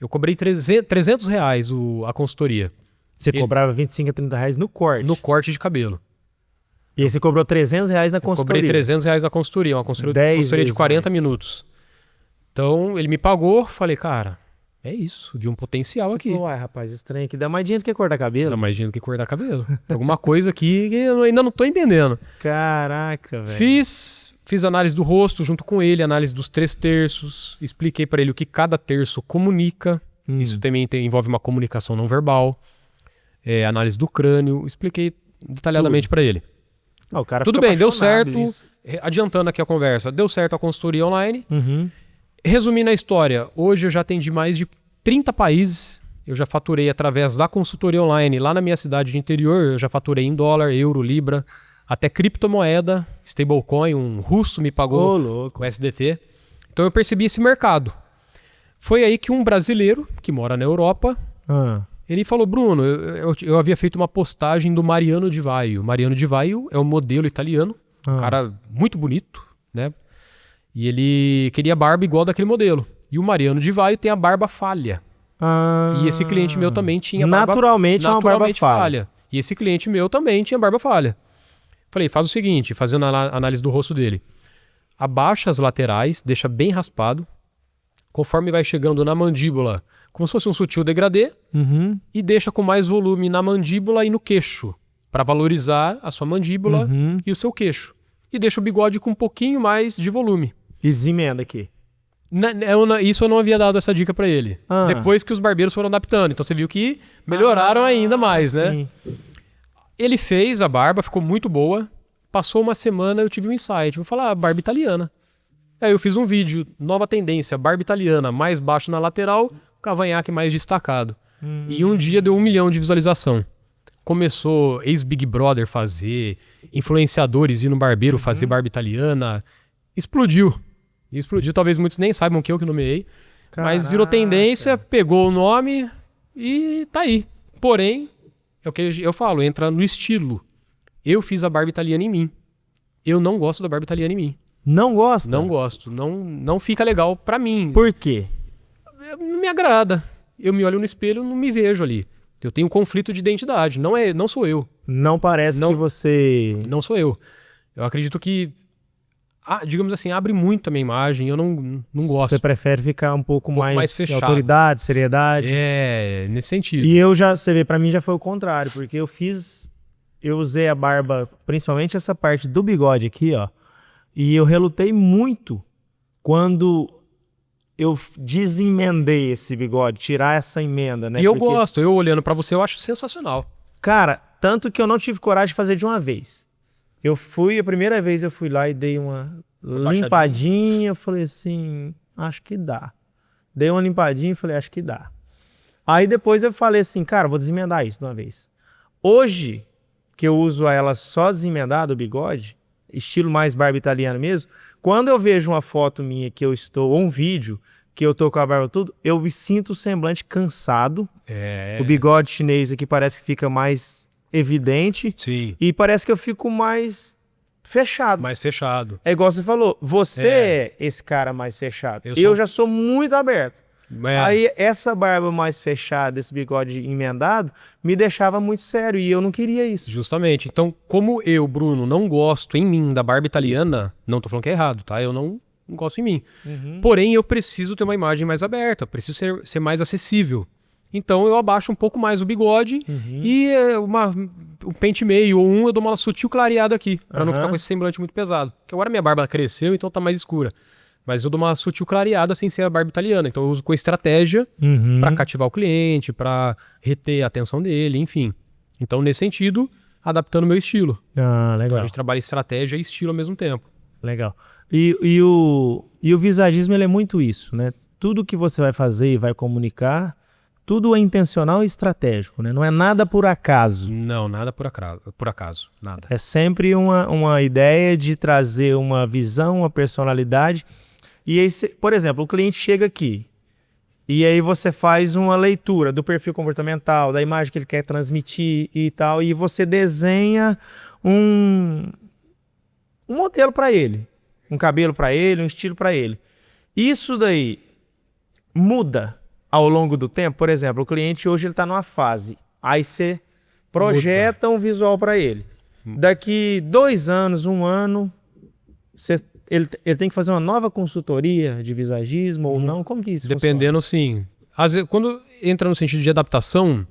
Eu cobrei 300 reais a consultoria. Você cobrava 25 a 30 reais no corte. No corte de cabelo. E aí você cobrou 300 reais na Eu cobrei consultoria. 300 reais a consultoria. Uma consultoria 10 de vezes 40 mais. minutos. Então, ele me pagou. Falei, cara, é isso. Vi um potencial Você aqui. falou, uai, rapaz, estranho aqui. Dá mais dinheiro do que cortar cabelo. Dá mais dinheiro que cortar cabelo. Tem alguma coisa aqui que eu ainda não tô entendendo. Caraca, velho. Fiz análise do rosto junto com ele, análise dos 3 terços. Expliquei para ele o que cada terço comunica. Isso também envolve uma comunicação não verbal. Análise do crânio. Expliquei detalhadamente para ele. Ah, o cara Tudo fica bem, deu apaixonado certo. nisso. Adiantando aqui a conversa, deu certo a consultoria online. Uhum. Resumindo a história, hoje eu já atendi mais de 30 países. Eu já faturei através da consultoria online lá na minha cidade de interior. Eu já faturei em dólar, euro, libra, até criptomoeda, stablecoin. Um russo me Ô, pagou louco. com SDT. Então eu percebi esse mercado. Foi aí que um brasileiro que mora na Europa, Ah. ele falou, Bruno, eu havia feito uma postagem do Mariano Di Vaio. Mariano Di Vaio é um modelo italiano, um cara muito bonito, né? E ele queria barba igual daquele modelo. E o Mariano Di Vaio tem a barba falha. E esse cliente meu também tinha naturalmente é uma barba falha. E esse cliente meu também tinha barba falha. Falei, faz o seguinte, fazendo a análise do rosto dele. Abaixa as laterais, deixa bem raspado. Conforme vai chegando na mandíbula, como se fosse um sutil degradê, e deixa com mais volume na mandíbula e no queixo, para valorizar a sua mandíbula e o seu queixo. E deixa o bigode com um pouquinho mais de volume. E desemenda aqui. Isso eu não havia dado essa dica para ele. Depois que os barbeiros foram adaptando. Então você viu que melhoraram ainda mais, né? Sim. Ele fez a barba, ficou muito boa. Passou uma semana, eu tive um insight. Vou falar, barba italiana. Aí eu fiz um vídeo, nova tendência, barba italiana, mais baixo na lateral, cavanhaque mais destacado. E um dia deu 1 milhão de visualização. Começou ex-Big Brother fazer, influenciadores ir no barbeiro fazer barba italiana. Explodiu. Talvez muitos nem saibam que eu que nomeei. Mas virou tendência, pegou o nome e tá aí. Porém, é o que eu falo, entra no estilo. Eu fiz a barba italiana em mim. Eu não gosto da barba italiana em mim. Não gosta? Não gosto. Não fica legal pra mim. Por quê? Não me agrada. Eu me olho no espelho e não me vejo ali. Eu tenho um conflito de identidade. Não sou eu. Não parece que você... Não sou eu. Eu acredito que, digamos assim, abre muito a minha imagem. Eu não gosto. Você prefere ficar um pouco mais de fechado. autoridade, seriedade. Nesse sentido. E você vê, pra mim já foi o contrário, porque eu usei a barba, principalmente essa parte do bigode aqui, ó, e eu relutei muito quando eu desemendei esse bigode, tirar essa emenda, né? E eu gosto, eu olhando pra você, eu acho sensacional. Cara, tanto que eu não tive coragem de fazer de uma vez. A primeira vez eu fui lá e dei uma limpadinha, eu falei assim, acho que dá. Dei uma limpadinha e falei, acho que dá. Aí depois eu falei assim, cara, vou desemendar isso de uma vez. Hoje, que eu uso ela só desemendada, o bigode, estilo mais barba italiana mesmo, quando eu vejo uma foto minha que eu estou, ou um vídeo que eu tô com a barba tudo, eu me sinto o semblante cansado. O bigode chinês aqui parece que fica mais evidente. Sim. E parece que eu fico mais fechado. Mais fechado. É igual você falou, você é esse cara mais fechado. Eu já sou muito aberto. Aí essa barba mais fechada, esse bigode emendado, me deixava muito sério e eu não queria isso. Justamente. Então, como eu, Bruno, não gosto em mim da barba italiana, não tô falando que é errado, tá? Eu não gosto em mim. Porém, eu preciso ter uma imagem mais aberta, preciso ser mais acessível. Então eu abaixo um pouco mais o bigode e um pente meio ou eu dou uma sutil clareada aqui, pra não ficar com esse semblante muito pesado. Porque agora minha barba cresceu, então tá mais escura. Mas eu dou uma sutil clareada sem ser a barba italiana. Então eu uso com estratégia pra cativar o cliente, pra reter a atenção dele, enfim. Então nesse sentido, adaptando o meu estilo. Legal. Então a gente trabalha estratégia e estilo ao mesmo tempo. Legal. E o visagismo, ele é muito isso, né? Tudo que você vai fazer e vai comunicar, tudo é intencional e estratégico, né? Não é nada por acaso. Não, nada por acaso, nada. É sempre uma ideia de trazer uma visão, uma personalidade. E aí, por exemplo, o cliente chega aqui e aí você faz uma leitura do perfil comportamental, da imagem que ele quer transmitir e tal, e você desenha um um modelo para ele, um cabelo para ele, um estilo para ele. Isso daí muda ao longo do tempo. Por exemplo, o cliente hoje ele tá numa fase, aí você projeta um visual para ele. Daqui 2 anos, 1 ano, ele tem que fazer uma nova consultoria de visagismo ou não? Como que isso Dependendo, sim. Às vezes, quando entra no sentido de adaptação,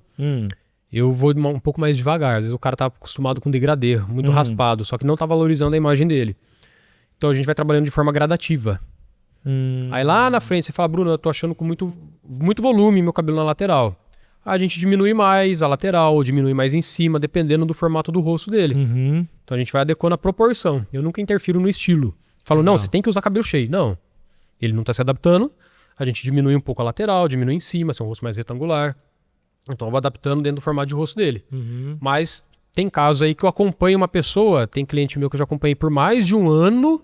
eu vou um pouco mais devagar. Às vezes o cara tá acostumado com degradê, muito raspado, só que não tá valorizando a imagem dele. Então a gente vai trabalhando de forma gradativa. Aí lá na frente você fala, Bruno, eu tô achando com muito volume meu cabelo na lateral. Aí a gente diminui mais a lateral, ou diminui mais em cima, dependendo do formato do rosto dele. Então a gente vai adequando a proporção. Eu nunca interfiro no estilo. Falo, não, você tem que usar cabelo cheio. Não. Ele não tá se adaptando. A gente diminui um pouco a lateral, diminui em cima, se é um rosto mais retangular. Então eu vou adaptando dentro do formato de rosto dele. Mas tem casos aí que eu acompanho uma pessoa, tem cliente meu que eu já acompanhei por mais de 1 ano.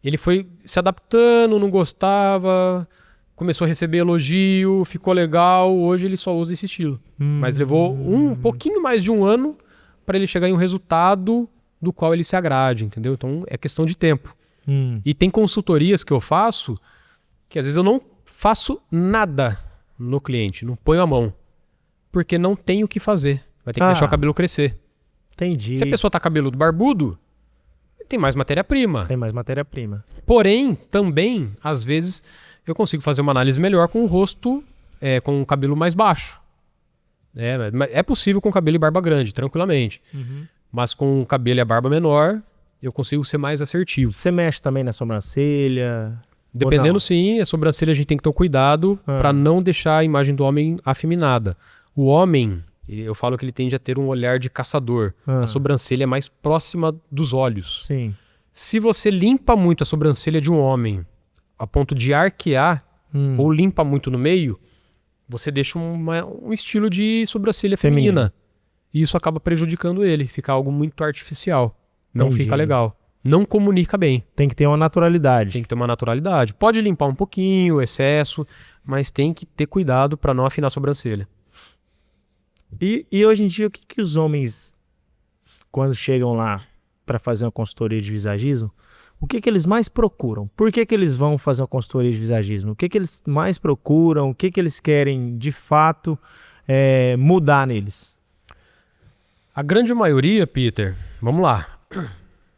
Ele foi se adaptando, não gostava, começou a receber elogio, ficou legal, hoje ele só usa esse estilo. Mas levou um pouquinho mais de 1 ano para ele chegar em um resultado do qual ele se agrade, entendeu? Então é questão de tempo. E tem consultorias que eu faço que às vezes eu não faço nada no cliente, não ponho a mão, porque não tem o que fazer. Vai ter que deixar o cabelo crescer. Entendi. Se a pessoa tá cabeludo barbudo, tem mais matéria-prima. Tem mais matéria-prima. Porém, também, às vezes, eu consigo fazer uma análise melhor com o rosto, com o cabelo mais baixo. É possível com cabelo e barba grande, tranquilamente. Mas com o cabelo e a barba menor, eu consigo ser mais assertivo. Você mexe também na sobrancelha? Dependendo, sim, a sobrancelha a gente tem que ter um cuidado para não deixar a imagem do homem afeminada. O homem, eu falo que ele tende a ter um olhar de caçador. A sobrancelha é mais próxima dos olhos. Sim. Se você limpa muito a sobrancelha de um homem a ponto de arquear, ou limpa muito no meio, você deixa um estilo de sobrancelha feminina. E isso acaba prejudicando ele, fica algo muito artificial. Não fica legal. Não comunica bem. Tem que ter uma naturalidade. Tem que ter uma naturalidade. Pode limpar um pouquinho, o excesso, mas tem que ter cuidado para não afinar a sobrancelha. E hoje em dia, o que os homens, quando chegam lá para fazer uma consultoria de visagismo, o que eles mais procuram? Por que eles vão fazer uma consultoria de visagismo? O que eles mais procuram? O que eles querem, de fato, mudar neles? A grande maioria, Peter, vamos lá.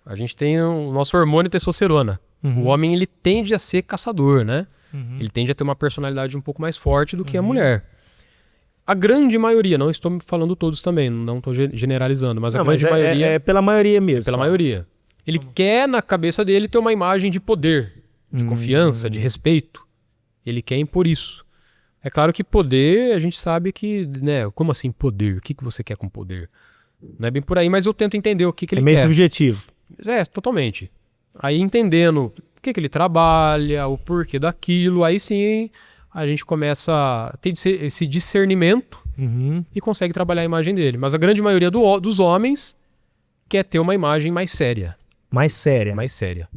A gente tem o nosso hormônio testosterona. O homem, ele tende a ser caçador, né? Ele tende a ter uma personalidade um pouco mais forte do que a mulher. A grande maioria, não estou falando todos também, não estou generalizando, mas a grande maioria... É pela maioria mesmo. Pela maioria. Ele quer, na cabeça dele, ter uma imagem de poder, de confiança, de respeito. Ele quer impor isso. É claro que poder, a gente sabe que, né? Como assim poder? O que você quer com poder? Não é bem por aí, mas eu tento entender o que ele quer. É meio subjetivo. Totalmente. Aí entendendo o que ele trabalha, o porquê daquilo, aí sim a gente começa a ter esse discernimento e consegue trabalhar a imagem dele. Mas a grande maioria dos homens quer ter uma imagem mais séria. Mais séria. Mais séria.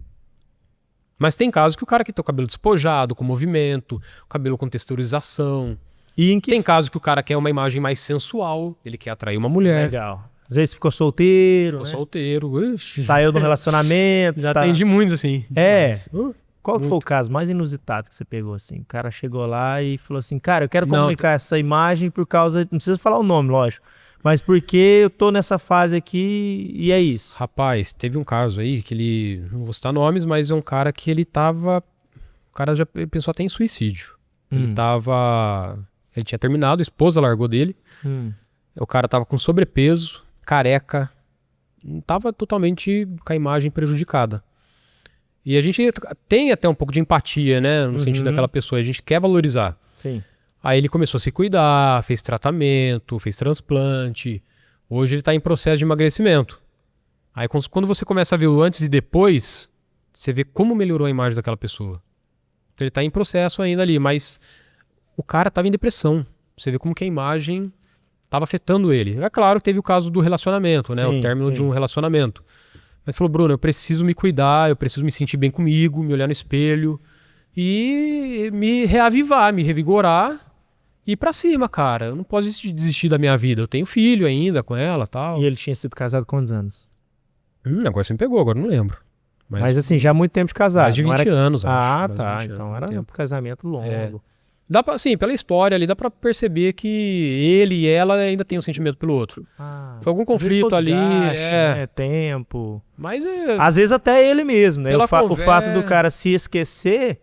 Mas tem casos que o cara quer ter o cabelo despojado, com movimento, o cabelo com texturização. Tem casos que o cara quer uma imagem mais sensual, ele quer atrair uma mulher. Legal. Às vezes ficou solteiro. Ficou solteiro. Saiu do relacionamento. Já atendi muitos, assim. Qual que foi o caso mais inusitado que você pegou, assim? O cara chegou lá e falou assim, cara, eu quero comunicar essa imagem por causa... Não precisa falar o nome, lógico. Mas porque eu tô nessa fase aqui e é isso. Rapaz, teve um caso aí que ele... Não vou citar nomes, mas é um cara que ele tava... O cara já pensou até em suicídio. Ele tava... Ele tinha terminado, a esposa largou dele. O cara tava com sobrepeso, careca. Tava totalmente com a imagem prejudicada. E a gente tem até um pouco de empatia, né? No sentido daquela pessoa. A gente quer valorizar. Sim. Aí ele começou a se cuidar, fez tratamento, fez transplante. Hoje ele tá em processo de emagrecimento. Aí quando você começa a ver o antes e depois, você vê como melhorou a imagem daquela pessoa. Então ele tá em processo ainda ali, mas o cara tava em depressão. Você vê como que a imagem tava afetando ele. É claro que teve o caso do relacionamento, né? Sim, o término de um relacionamento. Mas falou, Bruno, eu preciso me cuidar, eu preciso me sentir bem comigo, me olhar no espelho e me reavivar, me revigorar e ir pra cima, cara. Eu não posso desistir da minha vida. Eu tenho filho ainda com ela e tal. E ele tinha sido casado há quantos anos? Agora você me pegou, agora eu não lembro. Mas assim, já há muito tempo de casado. Mais de 20 anos, acho. Ah, Mais de tá. 20 anos, Então muito era um tempo. casamento longo. Dá pra, assim, pela história ali, dá pra perceber que ele e ela ainda têm um sentimento pelo outro. Foi algum Às vezes foi conflito ali, desgaste, né? Tempo. Mas Às vezes até ele mesmo, né? Pela O fato do cara se esquecer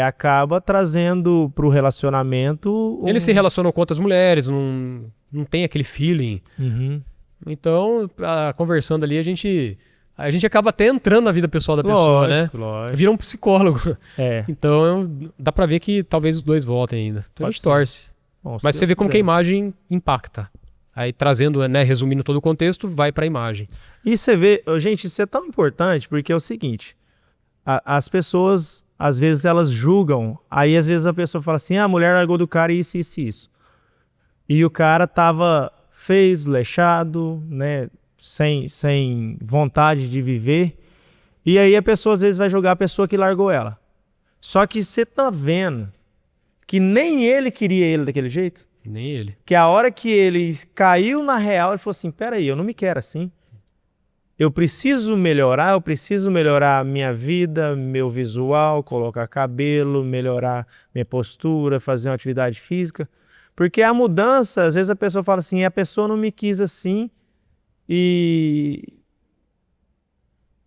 acaba trazendo pro relacionamento. ele se relacionou com outras mulheres, não tem aquele feeling. Uhum. Então, conversando ali, a gente acaba até entrando na vida pessoal da pessoa, né? Lógico. Vira um psicólogo. É. Então, dá pra ver que talvez os dois voltem ainda. Então a gente torce. Bom, se Mas você Deus vê como que a quiser. imagem impacta. Aí trazendo, né, resumindo todo o contexto, vai pra imagem. E você vê, gente, isso é tão importante porque é o seguinte: as pessoas, às vezes, elas julgam, aí às vezes a pessoa fala assim: a mulher largou do cara isso, isso e isso. E o cara tava feio, desleixado, né, sem vontade de viver. E aí a pessoa às vezes vai julgar a pessoa que largou ela. Só que você tá vendo que nem ele queria ele daquele jeito. Nem ele. Que a hora que ele caiu na real, ele falou assim: peraí, eu não me quero assim. Eu preciso melhorar a minha vida, meu visual, colocar cabelo, melhorar minha postura, fazer uma atividade física. Porque a mudança, às vezes a pessoa fala assim: a pessoa não me quis assim e...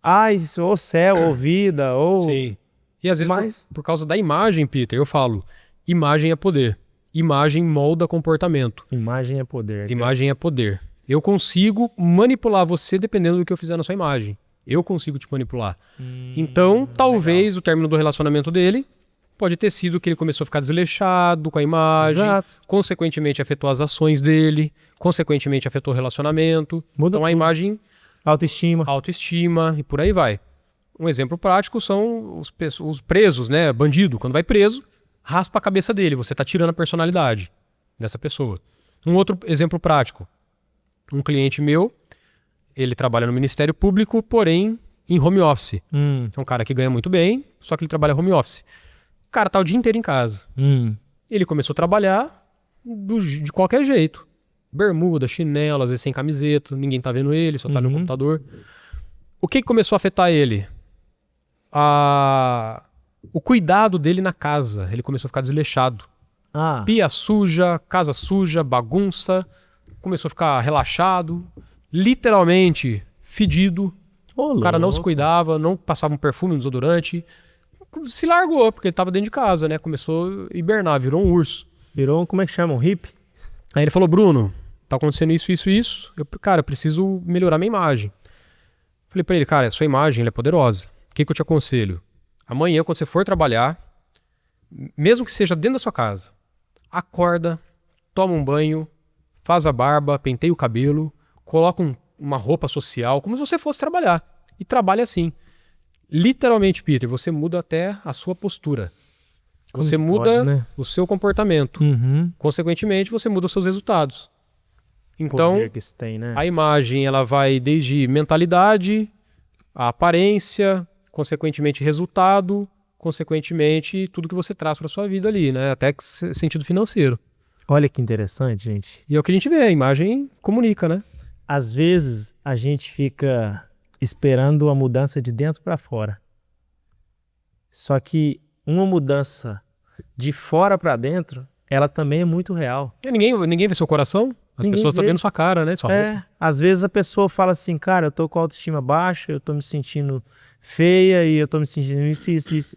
Ai, ou céu, ou vida, ou... Sim. E às vezes, Mas- por causa da imagem, Peter, eu falo, imagem é poder. Imagem molda comportamento. Imagem é poder. Imagem é poder. Eu consigo manipular você dependendo do que eu fizer na sua imagem. Eu consigo te manipular. Então, talvez o término do relacionamento dele pode ter sido que ele começou a ficar desleixado com a imagem, Exato. consequentemente afetou as ações dele, consequentemente afetou o relacionamento. Muda Então a tudo. imagem, Autoestima. autoestima e por aí vai. Um exemplo prático são os presos, né? Bandido, quando vai preso, raspa a cabeça dele, você está tirando a personalidade dessa pessoa. Um outro exemplo prático, um cliente meu, ele trabalha no Ministério Público, porém em home office. É um cara que ganha muito bem, só que ele trabalha home office. O cara tá o dia inteiro em casa. Ele começou a trabalhar de qualquer jeito. Bermuda, chinelo, às vezes sem camiseta, ninguém tá vendo ele, só tá no computador. O que começou a afetar ele? O cuidado dele na casa. Ele começou a ficar desleixado. Pia suja, casa suja, bagunça. Começou a ficar relaxado. Literalmente fedido. O cara não se cuidava, não passava um perfume, um desodorante. Se largou, porque ele tava dentro de casa, né? Começou a hibernar, virou um urso. Virou, como é que chama? Um hippie? Aí ele falou: Bruno, tá acontecendo isso, isso e isso. Eu preciso melhorar minha imagem. Falei pra ele: cara, a sua imagem ela é poderosa. O que eu te aconselho? Amanhã, quando você for trabalhar, mesmo que seja dentro da sua casa, acorda, toma um banho, faz a barba, penteia o cabelo, coloca uma roupa social, como se você fosse trabalhar. E trabalha assim. Literalmente, Peter, você muda até a sua postura. Você muda o seu comportamento. Consequentemente, você muda os seus resultados. Então, Poder que isso tem, né? a imagem ela vai desde mentalidade, a aparência, consequentemente resultado, consequentemente tudo que você traz para sua vida ali, né? Até sentido financeiro. Olha que interessante, gente. E é o que a gente vê, a imagem comunica, né? Às vezes a gente fica esperando a mudança de dentro para fora. Só que uma mudança de fora para dentro, ela também é muito real. E ninguém vê seu coração, as Ninguém pessoas estão vê. vendo sua cara, né? Sua roupa. Às vezes a pessoa fala assim: cara, eu tô com a autoestima baixa, eu tô me sentindo feia e eu tô me sentindo isso.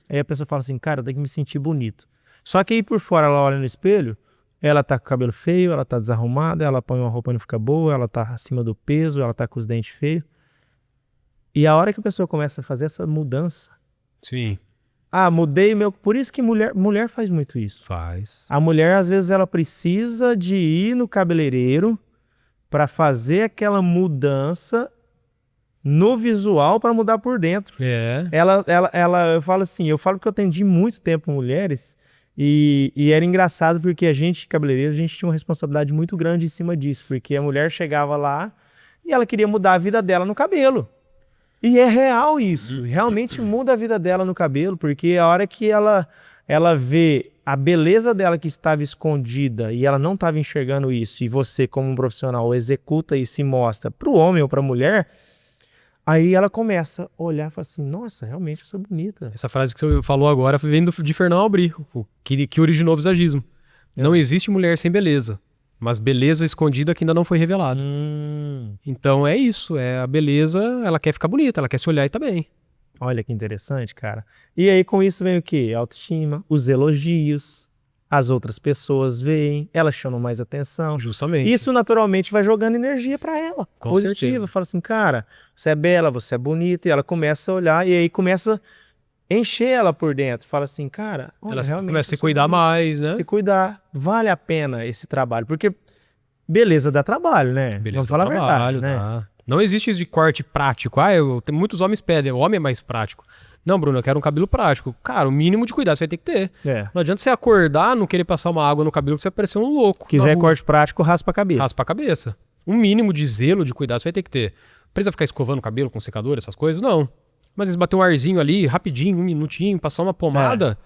Aí a pessoa fala assim: cara, eu tenho que me sentir bonito. Só que aí por fora ela olha no espelho, ela tá com o cabelo feio, ela tá desarrumada, ela põe uma roupa e não fica boa, ela tá acima do peso, ela tá com os dentes feios. E a hora que a pessoa começa a fazer essa mudança, Sim. mudei meu... Por isso que mulher faz muito isso. Faz. A mulher, às vezes, ela precisa de ir no cabeleireiro para fazer aquela mudança no visual para mudar por dentro. Eu falo assim, eu falo que eu atendi muito tempo mulheres e era engraçado porque a gente, cabeleireiro, a gente tinha uma responsabilidade muito grande em cima disso, porque a mulher chegava lá e ela queria mudar a vida dela no cabelo. E é real isso, realmente muda a vida dela no cabelo, porque a hora que ela vê a beleza dela que estava escondida e ela não estava enxergando isso, e você como um profissional executa isso e mostra para o homem ou para a mulher, Aí ela começa a olhar e fala assim, nossa, realmente eu sou bonita. Essa frase que você falou agora vem de Fernão Aubry, que originou o visagismo. Não existe mulher sem beleza, mas beleza escondida que ainda não foi revelada. Então é isso, a beleza, ela quer ficar bonita, ela quer se olhar e tá bem. Olha que interessante, cara. E aí com isso vem o quê? Autoestima, os elogios, as outras pessoas veem, elas chamam mais atenção. Justamente. Isso naturalmente vai jogando energia pra ela, Com positiva. certeza. Fala assim, cara, você é bela, você é bonita, e ela começa a olhar e aí começa a encher ela por dentro. Fala assim, cara, olha, Ela realmente começa a eu se sou cuidar bonita. mais, né? Se cuidar, vale a pena esse trabalho, porque beleza dá trabalho, né? Beleza, Vamos falar a trabalho, verdade, né? tá? Não existe isso de corte prático. Muitos homens pedem, o homem é mais prático. Não, Bruno, eu quero um cabelo prático. Cara, o mínimo de cuidado você vai ter que ter. Não adianta você acordar, não querer passar uma água no cabelo, que você vai parecer um louco. Quiser corte prático, raspa a cabeça. Raspa a cabeça. Um mínimo de zelo, de cuidado você vai ter que ter. Precisa ficar escovando o cabelo com secador, essas coisas? Não. Mas às vezes bater um arzinho ali, rapidinho, 1 minutinho, passar uma pomada,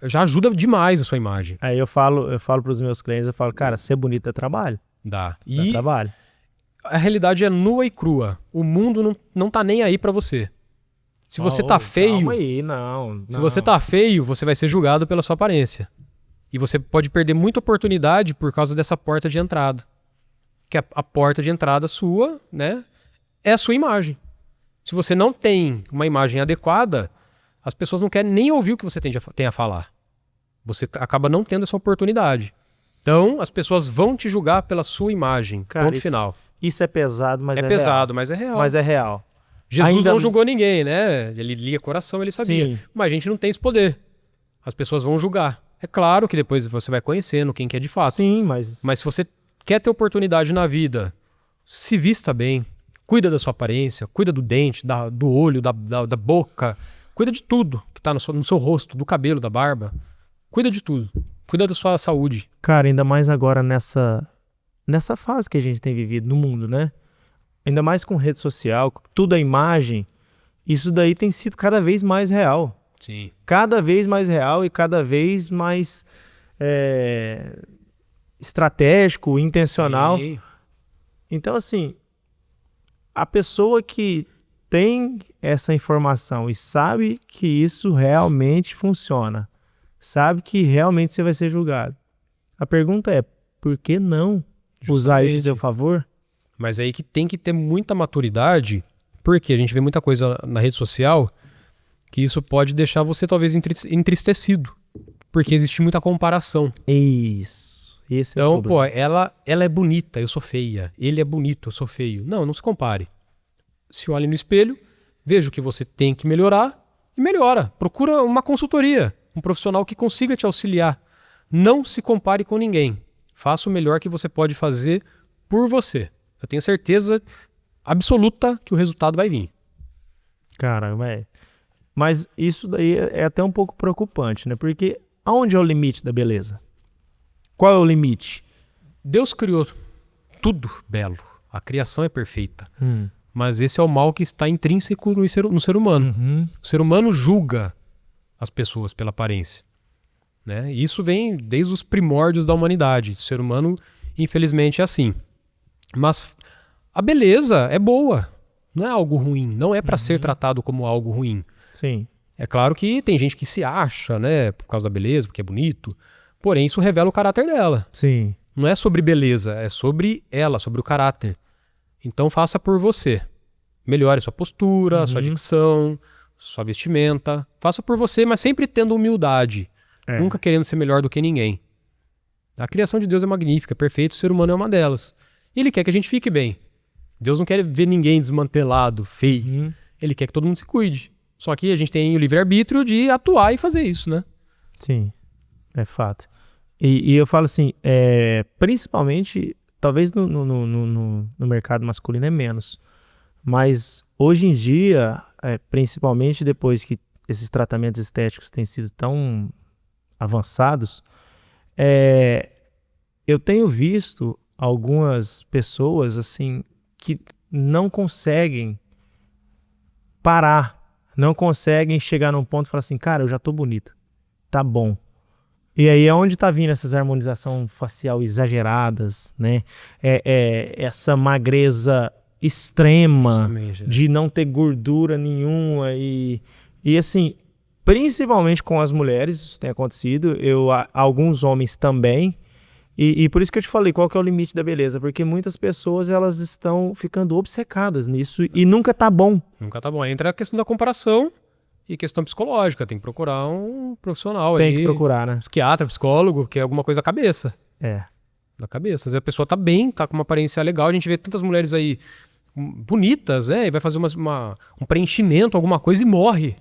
já ajuda demais a sua imagem. Aí eu falo pros meus clientes, eu falo, cara, ser bonito é trabalho. Dá. Dá trabalho. A realidade é nua e crua. O mundo não tá nem aí pra você. Se você tá feio, Calma aí, não. se você tá feio, você vai ser julgado pela sua aparência. E você pode perder muita oportunidade por causa dessa porta de entrada. Que a porta de entrada sua, né, é a sua imagem. Se você não tem uma imagem adequada, as pessoas não querem nem ouvir o que você tem a falar. Você acaba não tendo essa oportunidade. Então, as pessoas vão te julgar pela sua imagem. Cara, Ponto final. Isso é pesado, mas é pesado, real. mas é real. Mas é real. Jesus não julgou ninguém, né? Ele lia coração, ele sabia. Sim. Mas a gente não tem esse poder. As pessoas vão julgar. É claro que depois você vai conhecendo quem que é de fato. Sim, mas se você quer ter oportunidade na vida, se vista bem, cuida da sua aparência, cuida do dente, do olho, da boca, cuida de tudo que tá no seu rosto, do cabelo, da barba. Cuida de tudo. Cuida da sua saúde. Cara, ainda mais agora nessa fase que a gente tem vivido no mundo, né? Ainda mais com rede social, tudo a imagem, isso daí tem sido cada vez mais real. Sim. Cada vez mais real e cada vez mais estratégico, intencional. Sim. Então, assim, a pessoa que tem essa informação e sabe que isso realmente funciona, sabe que realmente você vai ser julgado. A pergunta é, por que não usar isso a seu favor? Mas aí que tem que ter muita maturidade, porque a gente vê muita coisa na rede social que isso pode deixar você talvez entristecido, porque existe muita comparação. Isso. Esse é o Então, problema. ela é bonita, eu sou feia. Ele é bonito, eu sou feio. Não se compare. Se olhe no espelho, veja o que você tem que melhorar e melhora. Procura uma consultoria, um profissional que consiga te auxiliar. Não se compare com ninguém. Faça o melhor que você pode fazer por você. Eu tenho certeza absoluta que o resultado vai vir. Cara, mas isso daí é até um pouco preocupante, né? Porque aonde é o limite da beleza? Qual é o limite? Deus criou tudo belo. A criação é perfeita. Mas esse é o mal que está intrínseco no ser humano. O ser humano julga as pessoas pela aparência, né? E isso vem desde os primórdios da humanidade. O ser humano, infelizmente, é assim. Mas a beleza é boa, não é algo ruim, não é para ser tratado como algo ruim. Sim. É claro que tem gente que se acha, né, por causa da beleza, porque é bonito, porém isso revela o caráter dela. Sim. Não é sobre beleza, é sobre ela, sobre o caráter. Então faça por você. Melhore sua postura, sua dicção, sua vestimenta. Faça por você, mas sempre tendo humildade. Nunca querendo ser melhor do que ninguém. A criação de Deus é magnífica, é perfeita, o ser humano é uma delas. E ele quer que a gente fique bem. Deus não quer ver ninguém desmantelado, feio. Ele quer que todo mundo se cuide. Só que a gente tem o livre-arbítrio de atuar e fazer isso, né? Sim, é fato. E eu falo assim, principalmente, talvez no mercado masculino é menos, mas hoje em dia, principalmente depois que esses tratamentos estéticos têm sido tão avançados, eu tenho visto algumas pessoas assim que não conseguem parar, não conseguem chegar num ponto e falar assim, cara, eu já tô bonita, tá bom. E aí é onde tá vindo essas harmonização facial exageradas, né? Essa magreza extrema, Justamente, de não ter gordura nenhuma e assim, principalmente com as mulheres, isso tem acontecido, alguns homens também, e por isso que eu te falei, qual que é o limite da beleza, porque muitas pessoas, elas estão ficando obcecadas nisso e nunca tá bom. Nunca tá bom. Aí entra a questão da comparação e questão psicológica. Tem que procurar um profissional Tem aí, que procurar, né? psiquiatra, psicólogo, que é alguma coisa da cabeça. É. Da cabeça. Às vezes a pessoa tá bem, tá com uma aparência legal. A gente vê tantas mulheres aí bonitas, e vai fazer um preenchimento, alguma coisa e morre.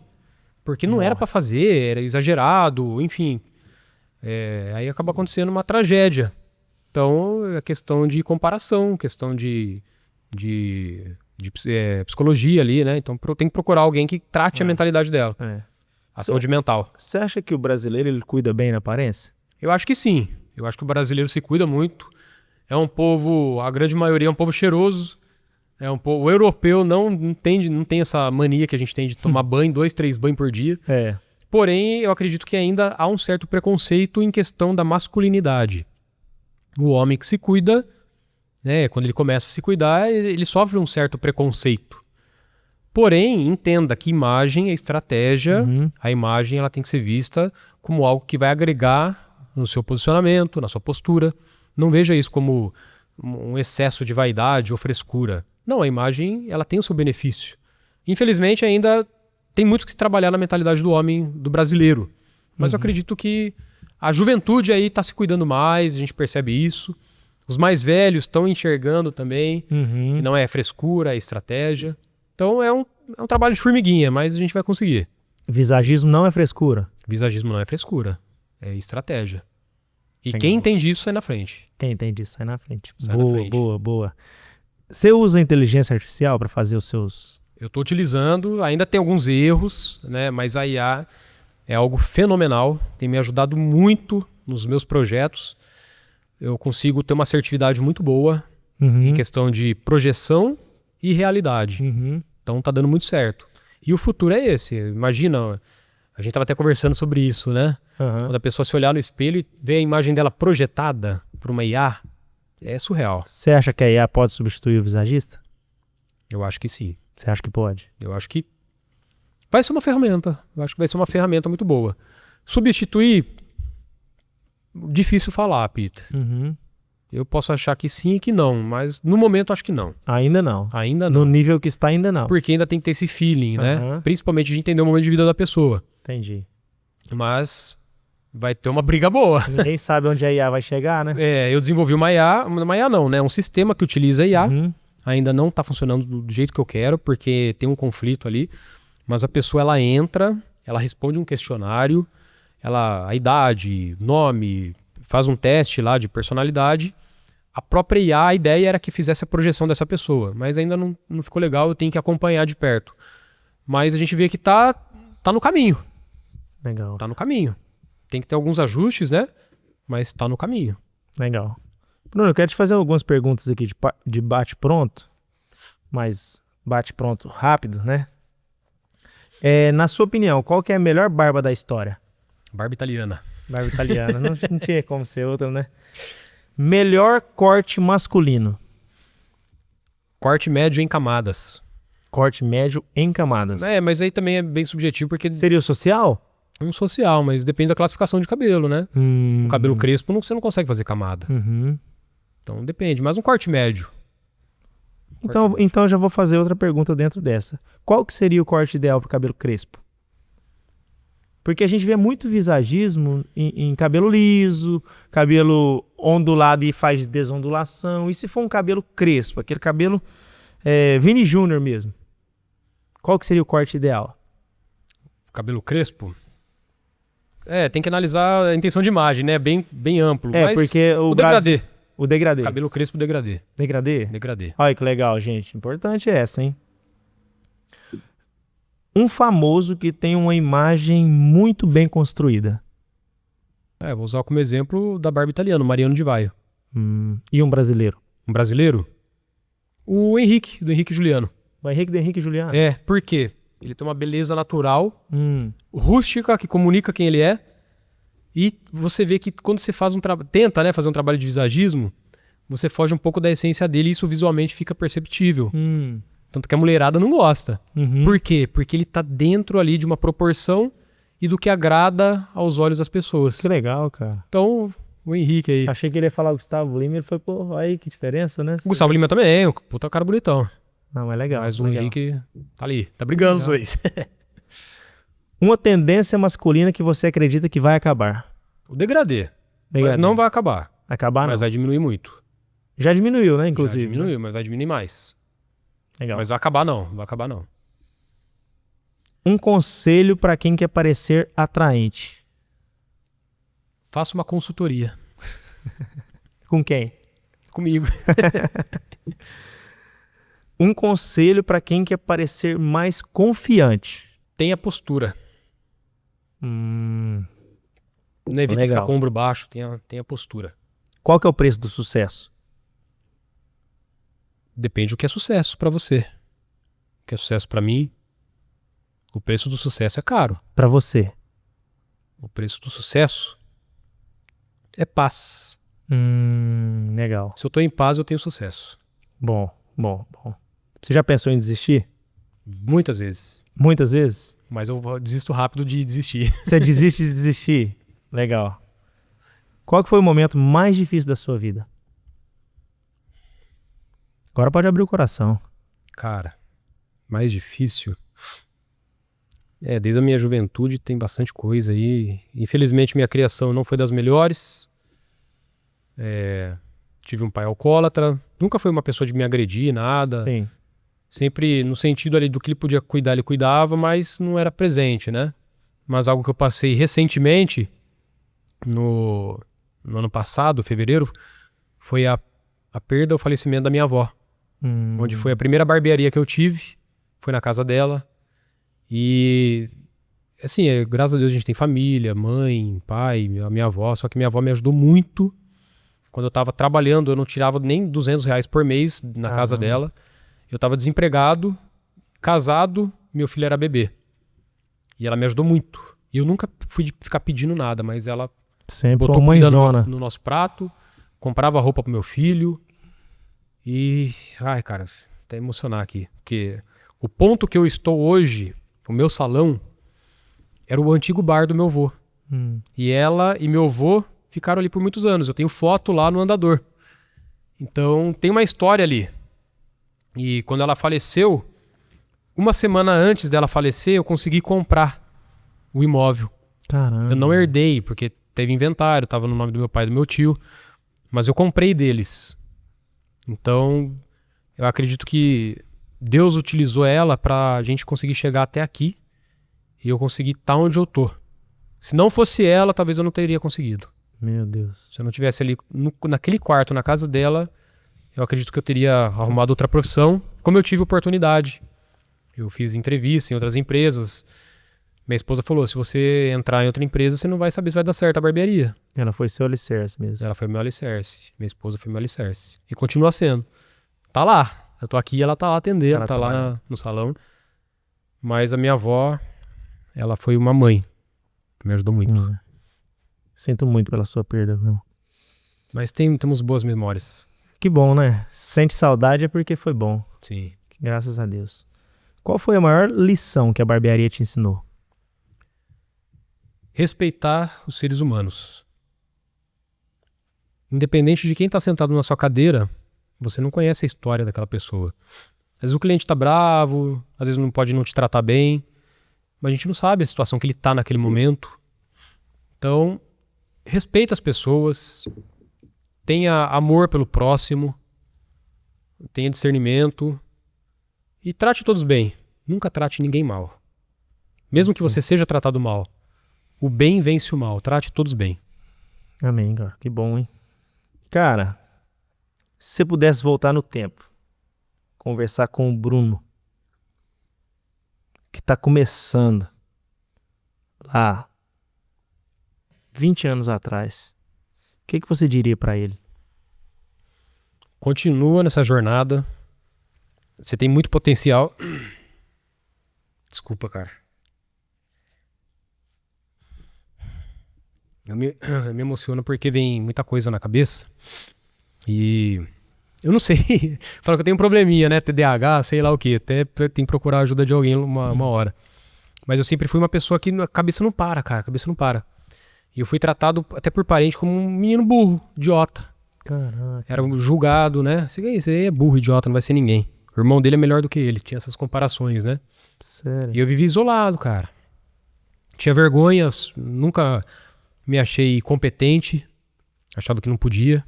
Porque não era pra fazer, era exagerado, enfim. Aí acaba acontecendo uma tragédia. Então, é questão de comparação, questão de psicologia ali, né? Então tem que procurar alguém que trate a mentalidade dela, a saúde mental. Você acha que o brasileiro, ele cuida bem da aparência? Eu acho que sim. Eu acho que o brasileiro se cuida muito. É um povo, a grande maioria é um povo cheiroso. O europeu não tem essa mania que a gente tem de tomar banho, 2, 3 banhos por dia. Porém, eu acredito que ainda há um certo preconceito em questão da masculinidade. O homem que se cuida, né, quando ele começa a se cuidar, ele sofre um certo preconceito. Porém, entenda que imagem é estratégia, a imagem ela tem que ser vista como algo que vai agregar no seu posicionamento, na sua postura. Não veja isso como um excesso de vaidade ou frescura. Não, a imagem ela tem o seu benefício. Infelizmente, ainda tem muito que se trabalhar na mentalidade do homem, do brasileiro. Mas eu acredito que a juventude aí está se cuidando mais, a gente percebe isso. Os mais velhos estão enxergando também que não é frescura, é estratégia. Então é um trabalho de formiguinha, mas a gente vai conseguir. Visagismo não é frescura? Visagismo não é frescura, é estratégia. E quem entende isso sai na frente. Quem entende isso sai na frente. Sai na frente. Boa. Você usa inteligência artificial para fazer os seus... Eu estou utilizando, ainda tem alguns erros, né? Mas a IA é algo fenomenal, tem me ajudado muito nos meus projetos. Eu consigo ter uma assertividade muito boa em questão de projeção e realidade. Então tá dando muito certo. E o futuro é esse. Imagina, a gente estava até conversando sobre isso, né? Quando a pessoa se olhar no espelho e ver a imagem dela projetada por uma IA, é surreal. Você acha que a IA pode substituir o visagista? Eu acho que sim. Você acha que pode? Eu acho que vai ser uma ferramenta. Eu acho que vai ser uma ferramenta muito boa. Substituir, difícil falar, Peter. Eu posso achar que sim e que não, mas no momento acho que não. Ainda não. Ainda não. No nível que está, ainda não. Porque ainda tem que ter esse feeling, né? Principalmente de entender o momento de vida da pessoa. Entendi. Mas vai ter uma briga boa. Ninguém sabe onde a IA vai chegar, né? Eu desenvolvi uma IA não, né? Um sistema que utiliza a IA. Ainda não está funcionando do jeito que eu quero, porque tem um conflito ali. Mas a pessoa, ela entra, ela responde um questionário, a idade, nome, faz um teste lá de personalidade. A própria IA, a ideia era que fizesse a projeção dessa pessoa, mas ainda não ficou legal, eu tenho que acompanhar de perto. Mas a gente vê que tá no caminho. Legal. Tá no caminho. Tem que ter alguns ajustes, né? Mas tá no caminho. Legal. Bruno, eu quero te fazer algumas perguntas aqui de bate-pronto, mas bate-pronto rápido, né? Na sua opinião, qual que é a melhor barba da história? Barba italiana. Barba italiana. Não tinha como ser outra, né? Melhor corte masculino. Corte médio em camadas. Corte médio em camadas. Mas aí também é bem subjetivo, porque... Seria o social? Um social, mas depende da classificação de cabelo, né? Um cabelo crespo você não consegue fazer camada. Então depende, mas um corte médio. Então eu já vou fazer outra pergunta dentro dessa. Qual que seria o corte ideal para o cabelo crespo? Porque a gente vê muito visagismo em cabelo liso, cabelo ondulado e faz desondulação. E se for um cabelo crespo, aquele cabelo Vini Júnior mesmo, qual que seria o corte ideal? Cabelo crespo? Tem que analisar a intenção de imagem, né? Bem amplo. Mas porque o degradê. O degradê. Cabelo crespo, degradê. Degradê? Degradê. Olha que legal, gente. Importante é essa, hein? Um famoso que tem uma imagem muito bem construída. Vou usar como exemplo da barba italiana, Mariano Di Vaio. E um brasileiro? Um brasileiro? O Henrique, do Henrique Juliano. O Henrique do Henrique Juliano? Por quê? Ele tem uma beleza natural, rústica, que comunica quem ele é. E você vê que quando você faz tenta, né, fazer um trabalho de visagismo, você foge um pouco da essência dele e isso visualmente fica perceptível. Tanto que a mulherada não gosta. Por quê? Porque ele tá dentro ali de uma proporção e do que agrada aos olhos das pessoas. Que legal, cara. Então, o Henrique aí. Achei que ele ia falar o Gustavo Lima, ele foi, pô, aí que diferença, né? O Gustavo Lima também, o puta cara bonitão. Não, mas legal. Mas o legal. Henrique tá ali, tá brigando os dois. Uma tendência masculina que você acredita que vai acabar. O degradê. Mas Degradê. não vai acabar. Acabar Mas não. vai diminuir muito. Já diminuiu, né, inclusive. Já diminuiu, mas vai diminuir mais. Legal. Mas vai acabar não, vai acabar não. Um conselho pra quem quer parecer atraente. Faça uma consultoria. Com quem? Comigo. Um conselho pra quem quer parecer mais confiante. Tenha postura. Não evite Legal. ficar com o ombro baixo, tenha postura. Qual que é o preço do sucesso? Depende do que é sucesso pra você. O que é sucesso pra mim, o preço do sucesso é caro. Pra você. O preço do sucesso é paz. Legal. Se eu tô em paz, eu tenho sucesso. Bom. Você já pensou em desistir? Muitas vezes. Muitas vezes? Mas eu desisto rápido de desistir. Você desiste de desistir? Legal. Qual que foi o momento mais difícil da sua vida? Agora pode abrir o coração. Cara, mais difícil. Desde a minha juventude tem bastante coisa aí. Infelizmente minha criação não foi das melhores. Tive um pai alcoólatra. Nunca foi uma pessoa de me agredir, nada. Sim. Sempre no sentido ali do que ele podia cuidar, ele cuidava, mas não era presente, né? Mas algo que eu passei recentemente, no ano passado, fevereiro, foi a perda, o falecimento da minha avó. Onde foi a primeira barbearia que eu tive, foi na casa dela. E, assim, graças a Deus a gente tem família, mãe, pai, a minha avó, só que minha avó me ajudou muito. Quando eu tava trabalhando, eu não tirava nem R$200 por mês na casa dela. Eu tava desempregado, casado, meu filho era bebê. E ela me ajudou muito. E eu nunca fui de ficar pedindo nada, mas ela Sempre botou uma comida mãezona. no nosso prato, comprava roupa pro meu filho. E, ai, cara, até emocionar aqui. Porque o ponto que eu estou hoje, o meu salão, era o antigo bar do meu avô. E ela e meu avô ficaram ali por muitos anos. Eu tenho foto lá no andador. Então, tem uma história ali. E quando ela faleceu, uma semana antes dela falecer, eu consegui comprar o imóvel. Caramba. Eu não herdei, porque teve inventário, tava no nome do meu pai e do meu tio. Mas eu comprei deles. Então, eu acredito que Deus utilizou ela pra gente conseguir chegar até aqui. E eu consegui estar onde eu tô. Se não fosse ela, talvez eu não teria conseguido. Meu Deus. Se eu não tivesse ali naquele quarto, na casa dela, eu acredito que eu teria arrumado outra profissão, como eu tive oportunidade. Eu fiz entrevista em outras empresas. Minha esposa falou, se você entrar em outra empresa, você não vai saber se vai dar certo a barbearia. Ela foi seu alicerce mesmo. Ela foi meu alicerce. Minha esposa foi meu alicerce. E continua sendo. Tá lá. Eu tô aqui e ela tá lá atendendo, Ela tá tá lá lá. no salão. Mas a minha avó, ela foi uma mãe. Me ajudou muito. Sinto muito pela sua perda, viu? Mas temos boas memórias. Que bom, né? Sente saudade é porque foi bom. Sim. Graças a Deus. Qual foi a maior lição que a barbearia te ensinou? Respeitar os seres humanos. Independente de quem está sentado na sua cadeira, você não conhece a história daquela pessoa. Às vezes o cliente está bravo, às vezes não pode não te tratar bem, mas a gente não sabe a situação que ele está naquele momento. Então, respeita as pessoas, tenha amor pelo próximo, tenha discernimento e trate todos bem. Nunca trate ninguém mal. Mesmo que você seja tratado mal, o bem vence o mal. Trate todos bem. Amém, cara. Que bom, hein? Cara, se você pudesse voltar no tempo, conversar com o Bruno, que tá começando lá 20 anos atrás, o que você diria pra ele? Continua nessa jornada. Você tem muito potencial. Desculpa, cara. Eu me emociono porque vem muita coisa na cabeça. E eu não sei, fala que eu tenho um probleminha, né? TDAH, sei lá o quê. Até tem que procurar a ajuda de alguém uma hora. Mas eu sempre fui uma pessoa que a cabeça não para, cara. A cabeça não para. E eu fui tratado até por parente como um menino burro, idiota. Caraca. Era julgado, né? Você aí é burro, idiota, não vai ser ninguém. O irmão dele é melhor do que ele. Tinha essas comparações, né? Sério. E eu vivi isolado, cara. Tinha vergonha, nunca me achei competente. Achava que não podia.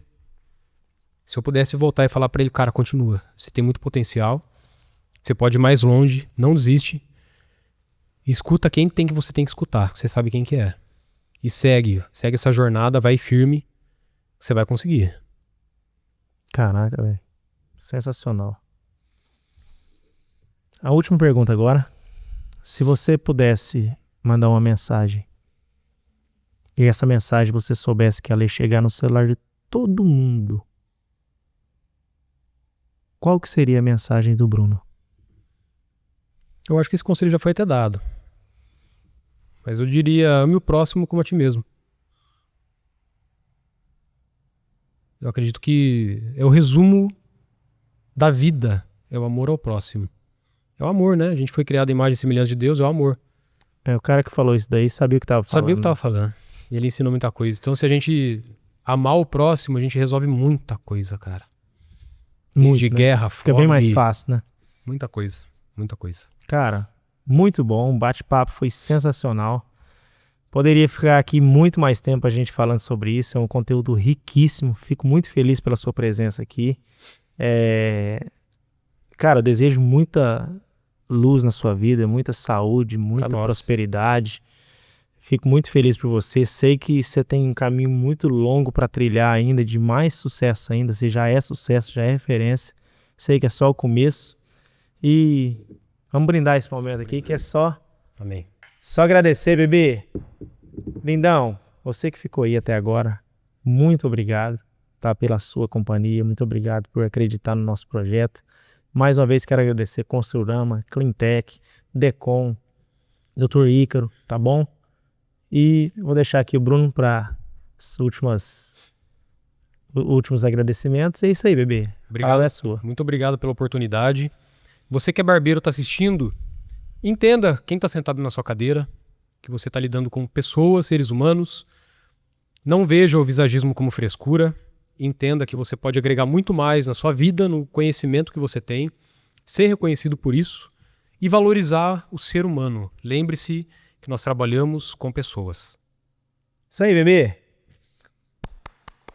Se eu pudesse voltar e falar pra ele, cara, continua. Você tem muito potencial. Você pode ir mais longe. Não desiste. E escuta quem você tem que escutar. Você sabe quem que é. E segue essa jornada, vai firme. Você vai conseguir. Caraca, velho. Sensacional. A última pergunta agora. Se você pudesse mandar uma mensagem e essa mensagem você soubesse que ela ia chegar no celular de todo mundo, qual que seria a mensagem do Bruno? Eu acho que esse conselho já foi até dado. Mas eu diria, ame o próximo como a ti mesmo. Eu acredito que é o resumo da vida. É o amor ao próximo. É o amor, né? A gente foi criado à imagem e semelhança de Deus, é o amor. O cara que falou isso daí sabia o que tava falando. Sabia o que estava falando. E ele ensinou muita coisa. Então, se a gente amar o próximo, a gente resolve muita coisa, cara. Muito, de né? guerra, Fica fome, bem mais fácil, né? Muita coisa, muita coisa. Cara, muito bom. O bate-papo foi sensacional. Poderia ficar aqui muito mais tempo a gente falando sobre isso. É um conteúdo riquíssimo. Fico muito feliz pela sua presença aqui. Cara, eu desejo muita luz na sua vida, muita saúde, muita prosperidade. Fico muito feliz por você. Sei que você tem um caminho muito longo para trilhar ainda, de mais sucesso ainda. Você já é sucesso, já é referência. Sei que é só o começo. E vamos brindar esse momento aqui, que é só... Amém. Só agradecer, bebê. Lindão, você que ficou aí até agora, muito obrigado, tá, pela sua companhia. Muito obrigado por acreditar no nosso projeto. Mais uma vez quero agradecer Construrama, Cleantech, Decom, Dr. Ícaro, tá bom? E vou deixar aqui o Bruno para os últimos agradecimentos. É isso aí, bebê. Obrigado. A palavra é sua. Muito obrigado pela oportunidade. Você que é barbeiro, está assistindo, entenda quem está sentado na sua cadeira, que você está lidando com pessoas, seres humanos. Não veja o visagismo como frescura. Entenda que você pode agregar muito mais na sua vida, no conhecimento que você tem, ser reconhecido por isso e valorizar o ser humano. Lembre-se que nós trabalhamos com pessoas. Isso aí, bebê.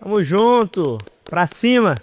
Tamo junto. Pra cima.